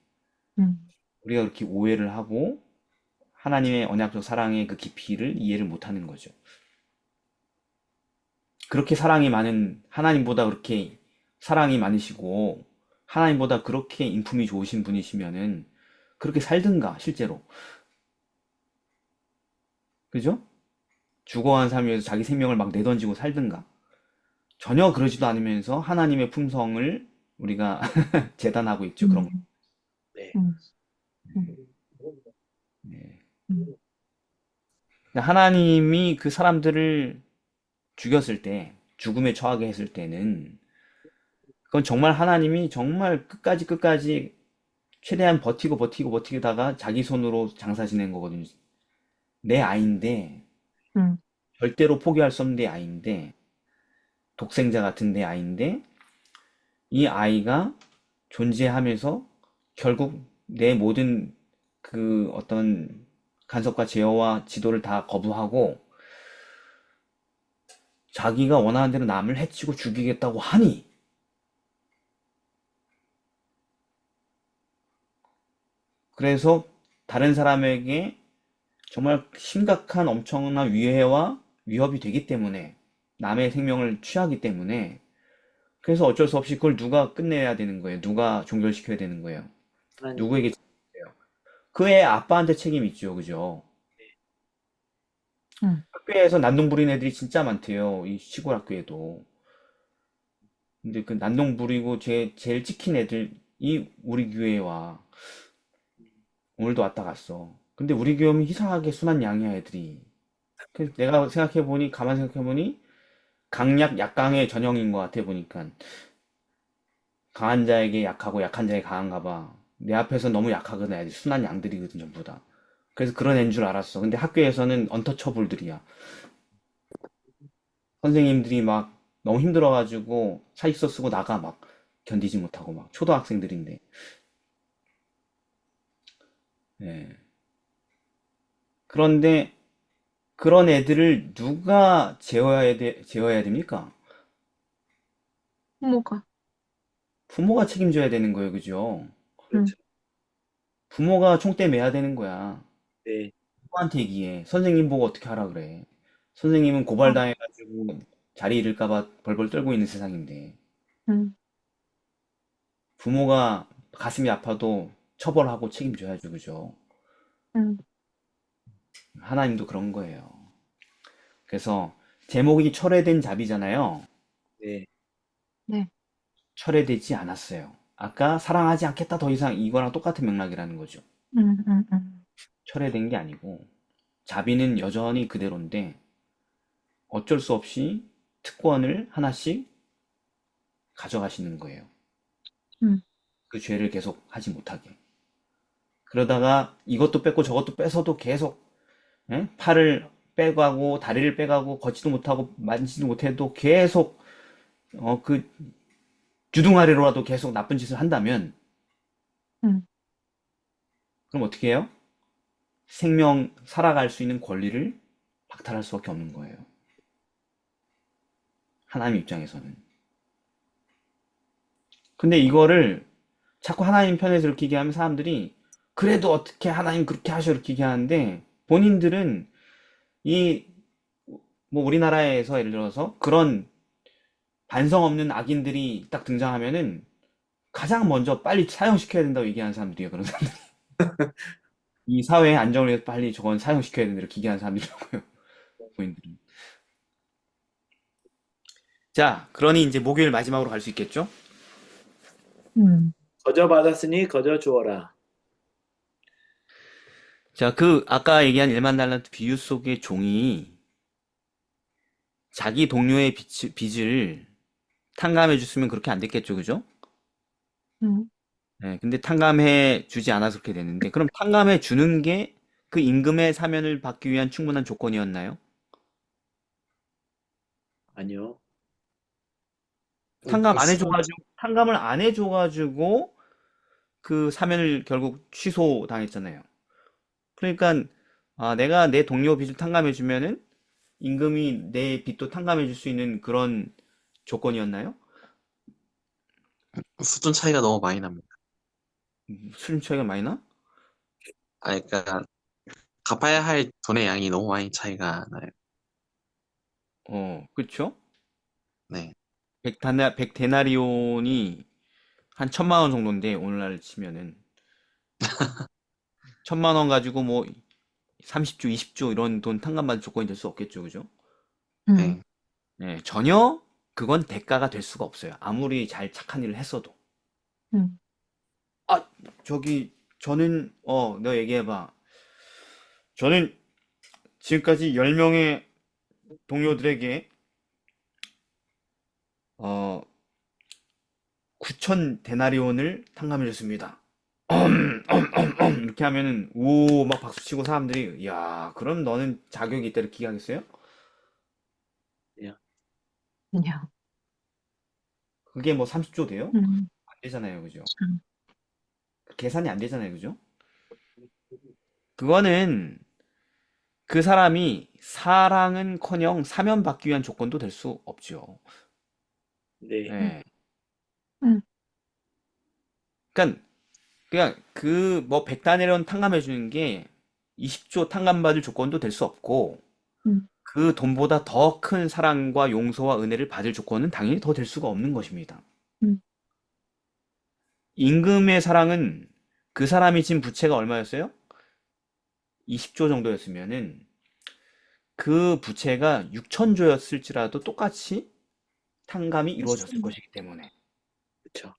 음. 우리가 그렇게 오해를 하고, 하나님의 언약적 사랑의 그 깊이를 이해를 못하는 거죠. 그렇게 사랑이 많은, 하나님보다 그렇게 사랑이 많으시고, 하나님보다 그렇게 인품이 좋으신 분이시면은, 그렇게 살든가, 실제로. 그죠? 죽어간 삶 위해서 자기 생명을 막 내던지고 살든가. 전혀 그러지도 않으면서 하나님의 품성을 우리가 재단하고 있죠. 그런 거. 음. 네. 음. 음. 네. 음. 하나님이 그 사람들을 죽였을 때, 죽음에 처하게 했을 때는, 그건 정말 하나님이 정말 끝까지 최대한 버티다가 자기 손으로 장사 지낸 거거든요. 내 아이인데, 음. 절대로 포기할 수 없는 내 아이인데, 독생자 같은 내 아이인데, 이 아이가 존재하면서 결국 내 모든 그 어떤 간섭과 제어와 지도를 다 거부하고 자기가 원하는 대로 남을 해치고 죽이겠다고 하니 그래서 다른 사람에게 정말 심각한 엄청난 위해와 위협이 되기 때문에 남의 생명을 취하기 때문에 그래서 어쩔 수 없이 그걸 누가 끝내야 되는 거예요. 누가 종결시켜야 되는 거예요. 하나님. 누구에게 책임져요? 그 애 아빠한테 책임 있죠. 그죠? 음. 학교에서 난동 부리는 애들이 진짜 많대요. 이 시골 학교에도. 근데 그 난동 부리고 제일 찍힌 애들이 우리 교회에 와. 오늘도 왔다 갔어. 근데 우리 교회 는 이상하게 순한 양이야, 애들이. 그래서 내가 가만 생각해보니, 강약, 약강의 전형인 것 같아, 보니까. 강한 자에게 약하고 약한 자에게 강한가 봐. 내 앞에서 너무 약하거든, 애들. 순한 양들이거든, 전부 다. 그래서 그런 애인 줄 알았어. 근데 학교에서는 언터처블들이야. 선생님들이 막 너무 힘들어가지고 사직서 쓰고 나가 막 견디지 못하고 막 초등학생들인데. 예. 그런데 그런 애들을 누가 제어해야 됩니까? 부모가. 부모가 책임져야 되는 거예요, 그죠? 그렇죠. 부모가 총대 매야 되는 거야. 네. 누구한테 얘기해? 선생님 보고 어떻게 하라 그래? 선생님은 어. 고발당해가지고 자리 잃을까 봐 벌벌 떨고 있는 세상인데. 음. 부모가 가슴이 아파도 처벌하고 책임져야죠, 그죠? 음, 하나님도 그런 거예요. 그래서 제목이 철회된 자비잖아요. 네. 네. 철회되지 않았어요. 아까 사랑하지 않겠다 더 이상 이거랑 똑같은 맥락이라는 거죠. 음, 음, 음. 철회된 게 아니고 자비는 여전히 그대로인데 어쩔 수 없이 특권을 하나씩 가져가시는 거예요. 음. 그 죄를 계속 하지 못하게. 그러다가 이것도 뺏고 저것도 뺏어도 계속 팔을 빼가고 다리를 빼가고 걷지도 못하고 만지지도 못해도 계속 그 주둥아리로라도 계속 나쁜 짓을 한다면 음. 그럼 어떻게 해요? 생명 살아갈 수 있는 권리를 박탈할 수밖에 없는 거예요. 하나님 입장에서는. 근데 이거를 자꾸 하나님 편에서 이렇게 얘기하면 사람들이 그래도 어떻게 하나님 그렇게 하셔 이렇게 얘기하는데 본인들은 이 뭐 우리나라에서 예를 들어서 그런 반성 없는 악인들이 딱 등장하면은 가장 먼저 빨리 사형시켜야 된다고 얘기하는 사람들이에요. 그런 사람들. 이 사회의 안정을 위해서 빨리 저건 사형시켜야 된다 이렇게 얘기하는 사람들이라고요. 본인들은. 자, 그러니 이제 목요일 마지막으로 갈 수 있겠죠? 거저 받았으니 거저 주어라. 자, 그 아까 얘기한 1만 달란트 비유 속의 종이 자기 동료의 빚을 탕감해 줬으면 그렇게 안 됐겠죠, 그죠? 음. 네, 근데 탕감해 주지 않아서 그렇게 됐는데, 그럼 탕감해 주는 게 그 임금의 사면을 받기 위한 충분한 조건이었나요? 아니요. 탕감을 안 해줘가지고 그 사면을 결국 취소당했잖아요. 그러니까 내가 내 동료 빚을 탕감해 주면은 임금이 내 빚도 탕감해 줄 수 있는 그런 조건이었나요? 수준 차이가 너무 많이 납니다. 수준 차이가 많이 나? 그러니까 갚아야 할 돈의 양이 너무 많이 차이가 나요. 그쵸? 네. 100데나리온이 한 1000만 원 정도인데 오늘날 치면은 1000만 원 가지고 뭐 30조, 20조 이런 돈 탕감받을 조건이 될 수 없겠죠, 그죠? 네. 네, 전혀 그건 대가가 될 수가 없어요. 아무리 잘 착한 일을 했어도. 음. 저는 너 얘기해봐. 저는 지금까지 10명의 동료들에게 9천 데나리온을 탕감해줬습니다. 이렇게 하면은 오 막 박수치고 사람들이 야 그럼 너는 자격이 있다 이렇게 하겠어요? 그냥. 그게 뭐 30조 돼요? 음. 안 되잖아요, 그죠? 참. 계산이 안 되잖아요, 그죠? 그거는 그 사람이 사랑은커녕 사면받기 위한 조건도 될 수 없죠. 네. 네. 음. 그러니까 그냥 그 뭐 100다니론 탕감해 주는 게 20조 탕감받을 조건도 될 수 없고 음. 그 돈보다 더 큰 사랑과 용서와 은혜를 받을 조건은 당연히 더 될 수가 없는 것입니다. 음. 임금의 사랑은 그 사람이 진 부채가 얼마였어요? 20조 정도였으면은 그 부채가 6천조였을지라도 똑같이 탕감이 이루어졌을 것이기 때문에 그렇죠.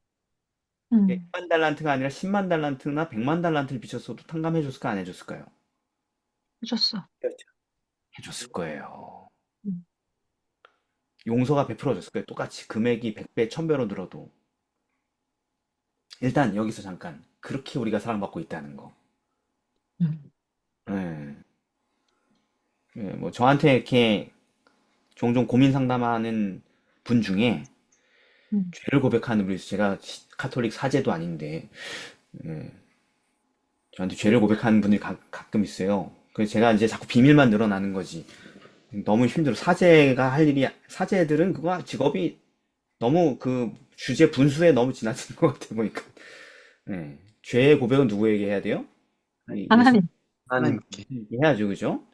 100만 달란트가 아니라 10만 달란트나 100만 달란트를 비쳤어도 탕감해줬을까 안 해줬을까요? 해줬어. 그렇죠. 해줬을 거예요. 음. 용서가 베풀어졌을 거예요. 똑같이 금액이 100배, 1000배로 늘어도. 일단 여기서 잠깐 그렇게 우리가 사랑받고 있다는 거. 음. 네. 뭐 저한테 이렇게 종종 고민 상담하는 분 중에 죄를 고백하는 분이 있어요. 제가 카톨릭 사제도 아닌데 저한테 죄를 고백하는 분들이 가끔 있어요. 그래서 제가 이제 자꾸 비밀만 늘어나는 거지. 너무 힘들어. 사제가 할 일이, 사제들은 그거 직업이 너무 그 주제 분수에 너무 지나치는 것 같아 보니까. 네. 죄의 고백은 누구에게 해야 돼요? 하나님. 하나님께. 해야죠, 그죠?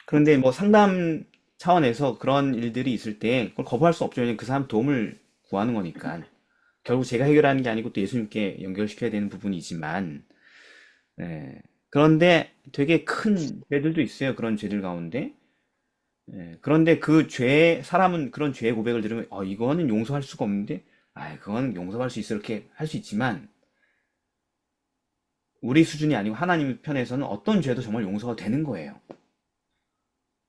그런데 뭐 상담 차원에서 그런 일들이 있을 때 그걸 거부할 수 없죠. 왜냐면 그 사람 도움을 구하는 거니까. 결국 제가 해결하는 게 아니고 또 예수님께 연결시켜야 되는 부분이지만, 예, 그런데 되게 큰 죄들도 있어요. 그런 죄들 가운데. 예, 그런데 사람은 그런 죄의 고백을 들으면, 이거는 용서할 수가 없는데, 그건 용서할 수 있어. 이렇게 할 수 있지만, 우리 수준이 아니고 하나님 편에서는 어떤 죄도 정말 용서가 되는 거예요.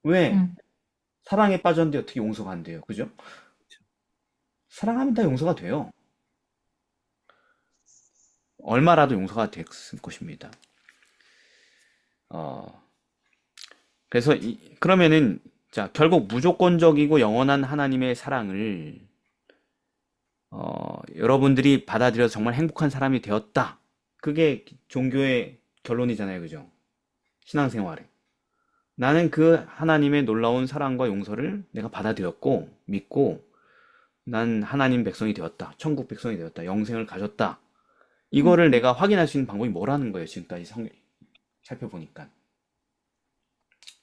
왜? 음. 사랑에 빠졌는데 어떻게 용서가 안 돼요? 그죠? 사랑하면 다 용서가 돼요. 얼마라도 용서가 됐을 것입니다. 어, 그래서 그러면은 자, 결국 무조건적이고 영원한 하나님의 사랑을 여러분들이 받아들여서 정말 행복한 사람이 되었다. 그게 종교의 결론이잖아요. 그죠? 신앙생활에. 나는 그 하나님의 놀라운 사랑과 용서를 내가 받아들였고 믿고 난 하나님 백성이 되었다. 천국 백성이 되었다. 영생을 가졌다. 이거를 내가 확인할 수 있는 방법이 뭐라는 거예요. 지금까지 살펴보니까.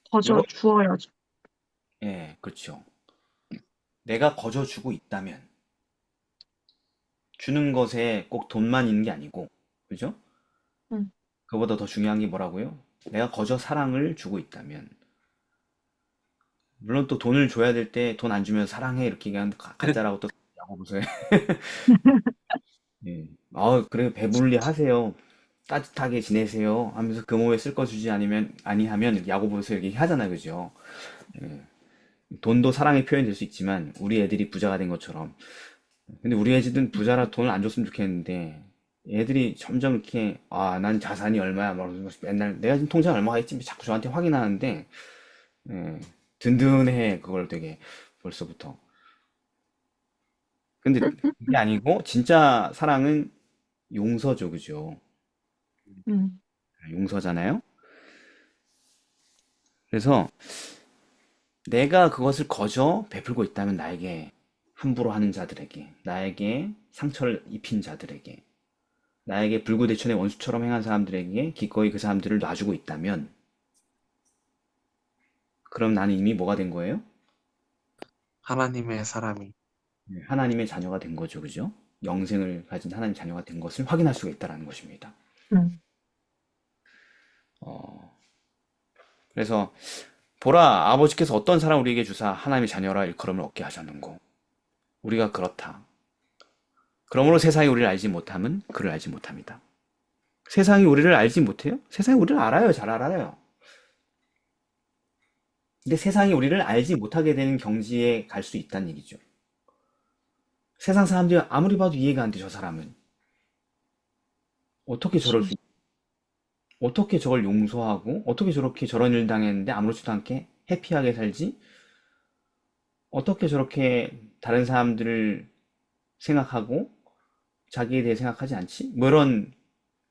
거저 주어야죠. 예, 그렇죠. 내가 거저 주고 있다면 주는 것에 꼭 돈만 있는 게 아니고, 그죠? 음. 그보다 더 중요한 게 뭐라고요? 내가 거저 사랑을 주고 있다면, 물론 또 돈을 줘야 될 때 돈 안 주면 사랑해 이렇게 얘기하면 가짜라고 또 야고보서에 예. 그래 배불리 하세요. 따뜻하게 지내세요. 하면서 그 몸에 쓸 거 주지 아니하면 야고보서 이렇게 하잖아요, 그죠? 예. 돈도 사랑의 표현이 될 수 있지만 우리 애들이 부자가 된 것처럼. 근데 우리 애들은 부자라 돈을 안 줬으면 좋겠는데 애들이 점점 이렇게 난 자산이 얼마야 막 그러면서 맨날 내가 지금 통장 얼마가 있지 자꾸 저한테 확인하는데 예, 든든해 그걸 되게 벌써부터. 근데 그게 아니고 진짜 사랑은 용서죠, 그죠? 음. 용서잖아요. 그래서 내가 그것을 거저 베풀고 있다면 나에게 함부로 하는 자들에게, 나에게 상처를 입힌 자들에게, 나에게 불구대천의 원수처럼 행한 사람들에게 기꺼이 그 사람들을 놔주고 있다면, 그럼 나는 이미 뭐가 된 거예요? 하나님의 사람이. 하나님의 자녀가 된 거죠, 그죠? 영생을 가진 하나님의 자녀가 된 것을 확인할 수가 있다는 것입니다. 음. 그래서 보라, 아버지께서 어떤 사람 우리에게 주사 하나님의 자녀라 일컬음을 얻게 하셨는고 우리가 그렇다. 그러므로 세상이 우리를 알지 못함은 그를 알지 못합니다. 세상이 우리를 알지 못해요? 세상이 우리를 알아요. 잘 알아요. 근데 세상이 우리를 알지 못하게 되는 경지에 갈 수 있다는 얘기죠. 세상 사람들이 아무리 봐도 이해가 안 돼, 저 사람은. 어떻게 어떻게 저걸 용서하고, 어떻게 저렇게 저런 일 당했는데 아무렇지도 않게 해피하게 살지? 어떻게 저렇게 다른 사람들을 생각하고 자기에 대해 생각하지 않지? 뭐 이런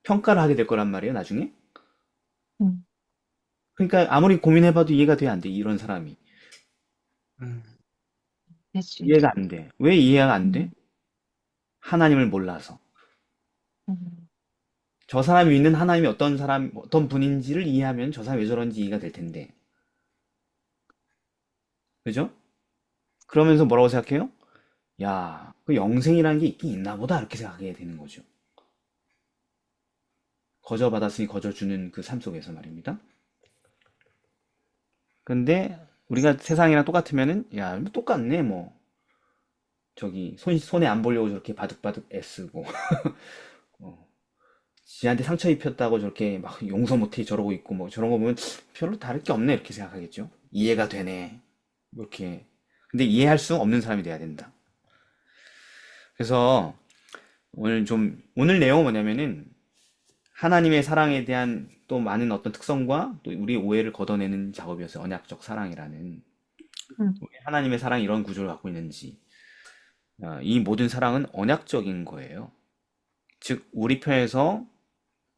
평가를 하게 될 거란 말이에요, 나중에. 음. 그러니까 아무리 고민해봐도 이해가 돼, 안 돼, 이런 사람이. 됐지. 이해가 안 돼. 왜 이해가 안 돼? 음. 하나님을 몰라서. 음. 저 사람이 믿는 하나님이 어떤 분인지를 이해하면 저 사람이 왜 저런지 이해가 될 텐데. 그죠? 그러면서 뭐라고 생각해요? 야, 그 영생이라는 게 있긴 있나 보다. 이렇게 생각하게 되는 거죠. 거저 받았으니 거저 주는 그 삶 속에서 말입니다. 근데 우리가 세상이랑 똑같으면은, 야, 뭐 똑같네, 뭐. 저기, 손에 안 보려고 저렇게 바득바득 애쓰고. 어, 지한테 상처 입혔다고 저렇게 막 용서 못해 저러고 있고, 뭐 저런 거 보면 별로 다를 게 없네. 이렇게 생각하겠죠. 이해가 되네. 이렇게. 근데 이해할 수 없는 사람이 돼야 된다. 그래서 오늘 내용은 뭐냐면은 하나님의 사랑에 대한 또 많은 어떤 특성과 또 우리 오해를 걷어내는 작업이었어요. 언약적 사랑이라는. 왜 하나님의 사랑이 이런 구조를 갖고 있는지. 이 모든 사랑은 언약적인 거예요. 즉, 우리 편에서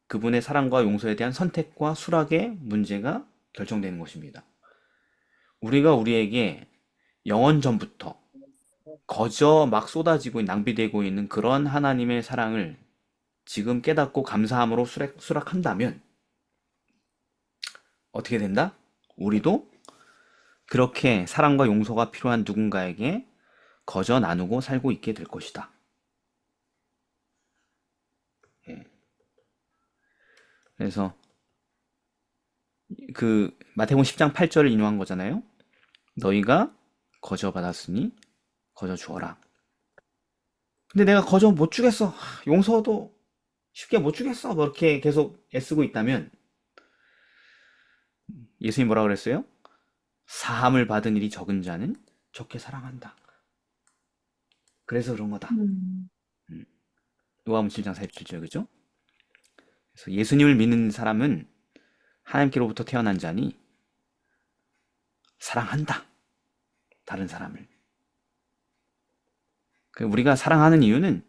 그분의 사랑과 용서에 대한 선택과 수락의 문제가 결정되는 것입니다. 우리가 우리에게 영원 전부터 거저 막 쏟아지고 낭비되고 있는 그런 하나님의 사랑을 지금 깨닫고 감사함으로 수락한다면 어떻게 된다? 우리도 그렇게 사랑과 용서가 필요한 누군가에게 거저 나누고 살고 있게 될 것이다. 그래서 그 마태복음 10장 8절을 인용한 거잖아요. 너희가 거저 받았으니 거저 주어라. 근데 내가 거저 못 주겠어. 용서도 쉽게 못 주겠어. 뭐 이렇게 계속 애쓰고 있다면 예수님이 뭐라 그랬어요? 사함을 받은 일이 적은 자는 적게 사랑한다. 그래서 그런 거다. 음. 요한복음 7장 47절, 그죠? 그래서 예수님을 믿는 사람은 하나님께로부터 태어난 자니 사랑한다. 다른 사람을. 우리가 사랑하는 이유는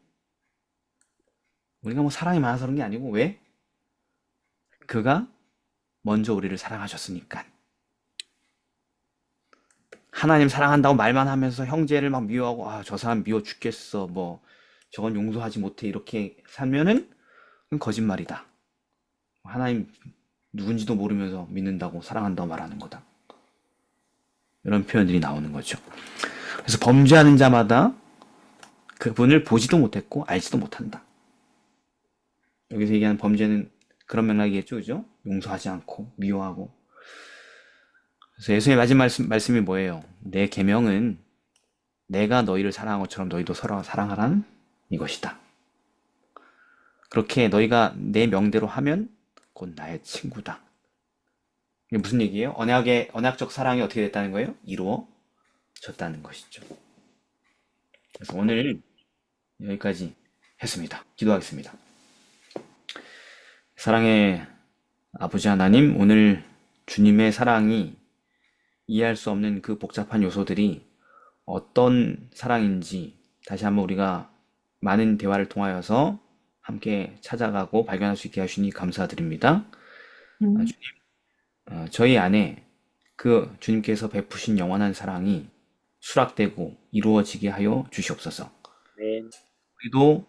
우리가 뭐 사랑이 많아서 그런 게 아니고, 왜? 그가 먼저 우리를 사랑하셨으니까. 하나님 사랑한다고 말만 하면서 형제를 막 미워하고, 아, 저 사람 미워 죽겠어. 뭐, 저건 용서하지 못해. 이렇게 살면은 그건 거짓말이다. 하나님 누군지도 모르면서 믿는다고 사랑한다고 말하는 거다. 이런 표현들이 나오는 거죠. 그래서 범죄하는 자마다 그분을 보지도 못했고 알지도 못한다. 여기서 얘기하는 범죄는 그런 맥락이겠죠, 그죠? 용서하지 않고 미워하고. 그래서 예수의 마지막 말씀이 뭐예요? 내 계명은 내가 너희를 사랑한 것처럼 너희도 서로 사랑하라는 이것이다. 그렇게 너희가 내 명대로 하면 곧 나의 친구다. 이게 무슨 얘기예요? 언약적 사랑이 어떻게 됐다는 거예요? 이루어졌다는 것이죠. 그래서 오늘 여기까지 했습니다. 기도하겠습니다. 사랑의 아버지 하나님, 오늘 주님의 사랑이 이해할 수 없는 그 복잡한 요소들이 어떤 사랑인지 다시 한번 우리가 많은 대화를 통하여서 함께 찾아가고 발견할 수 있게 하시니 감사드립니다. 음. 주님, 저희 안에 그 주님께서 베푸신 영원한 사랑이 수락되고 이루어지게 하여 주시옵소서. 아멘. 우리도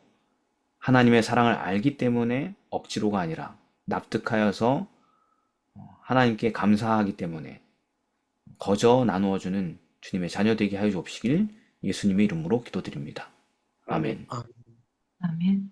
하나님의 사랑을 알기 때문에 억지로가 아니라 납득하여서 하나님께 감사하기 때문에 거저 나누어주는 주님의 자녀 되게 하여 주옵시길 예수님의 이름으로 기도드립니다. 아멘. 아, 아멘.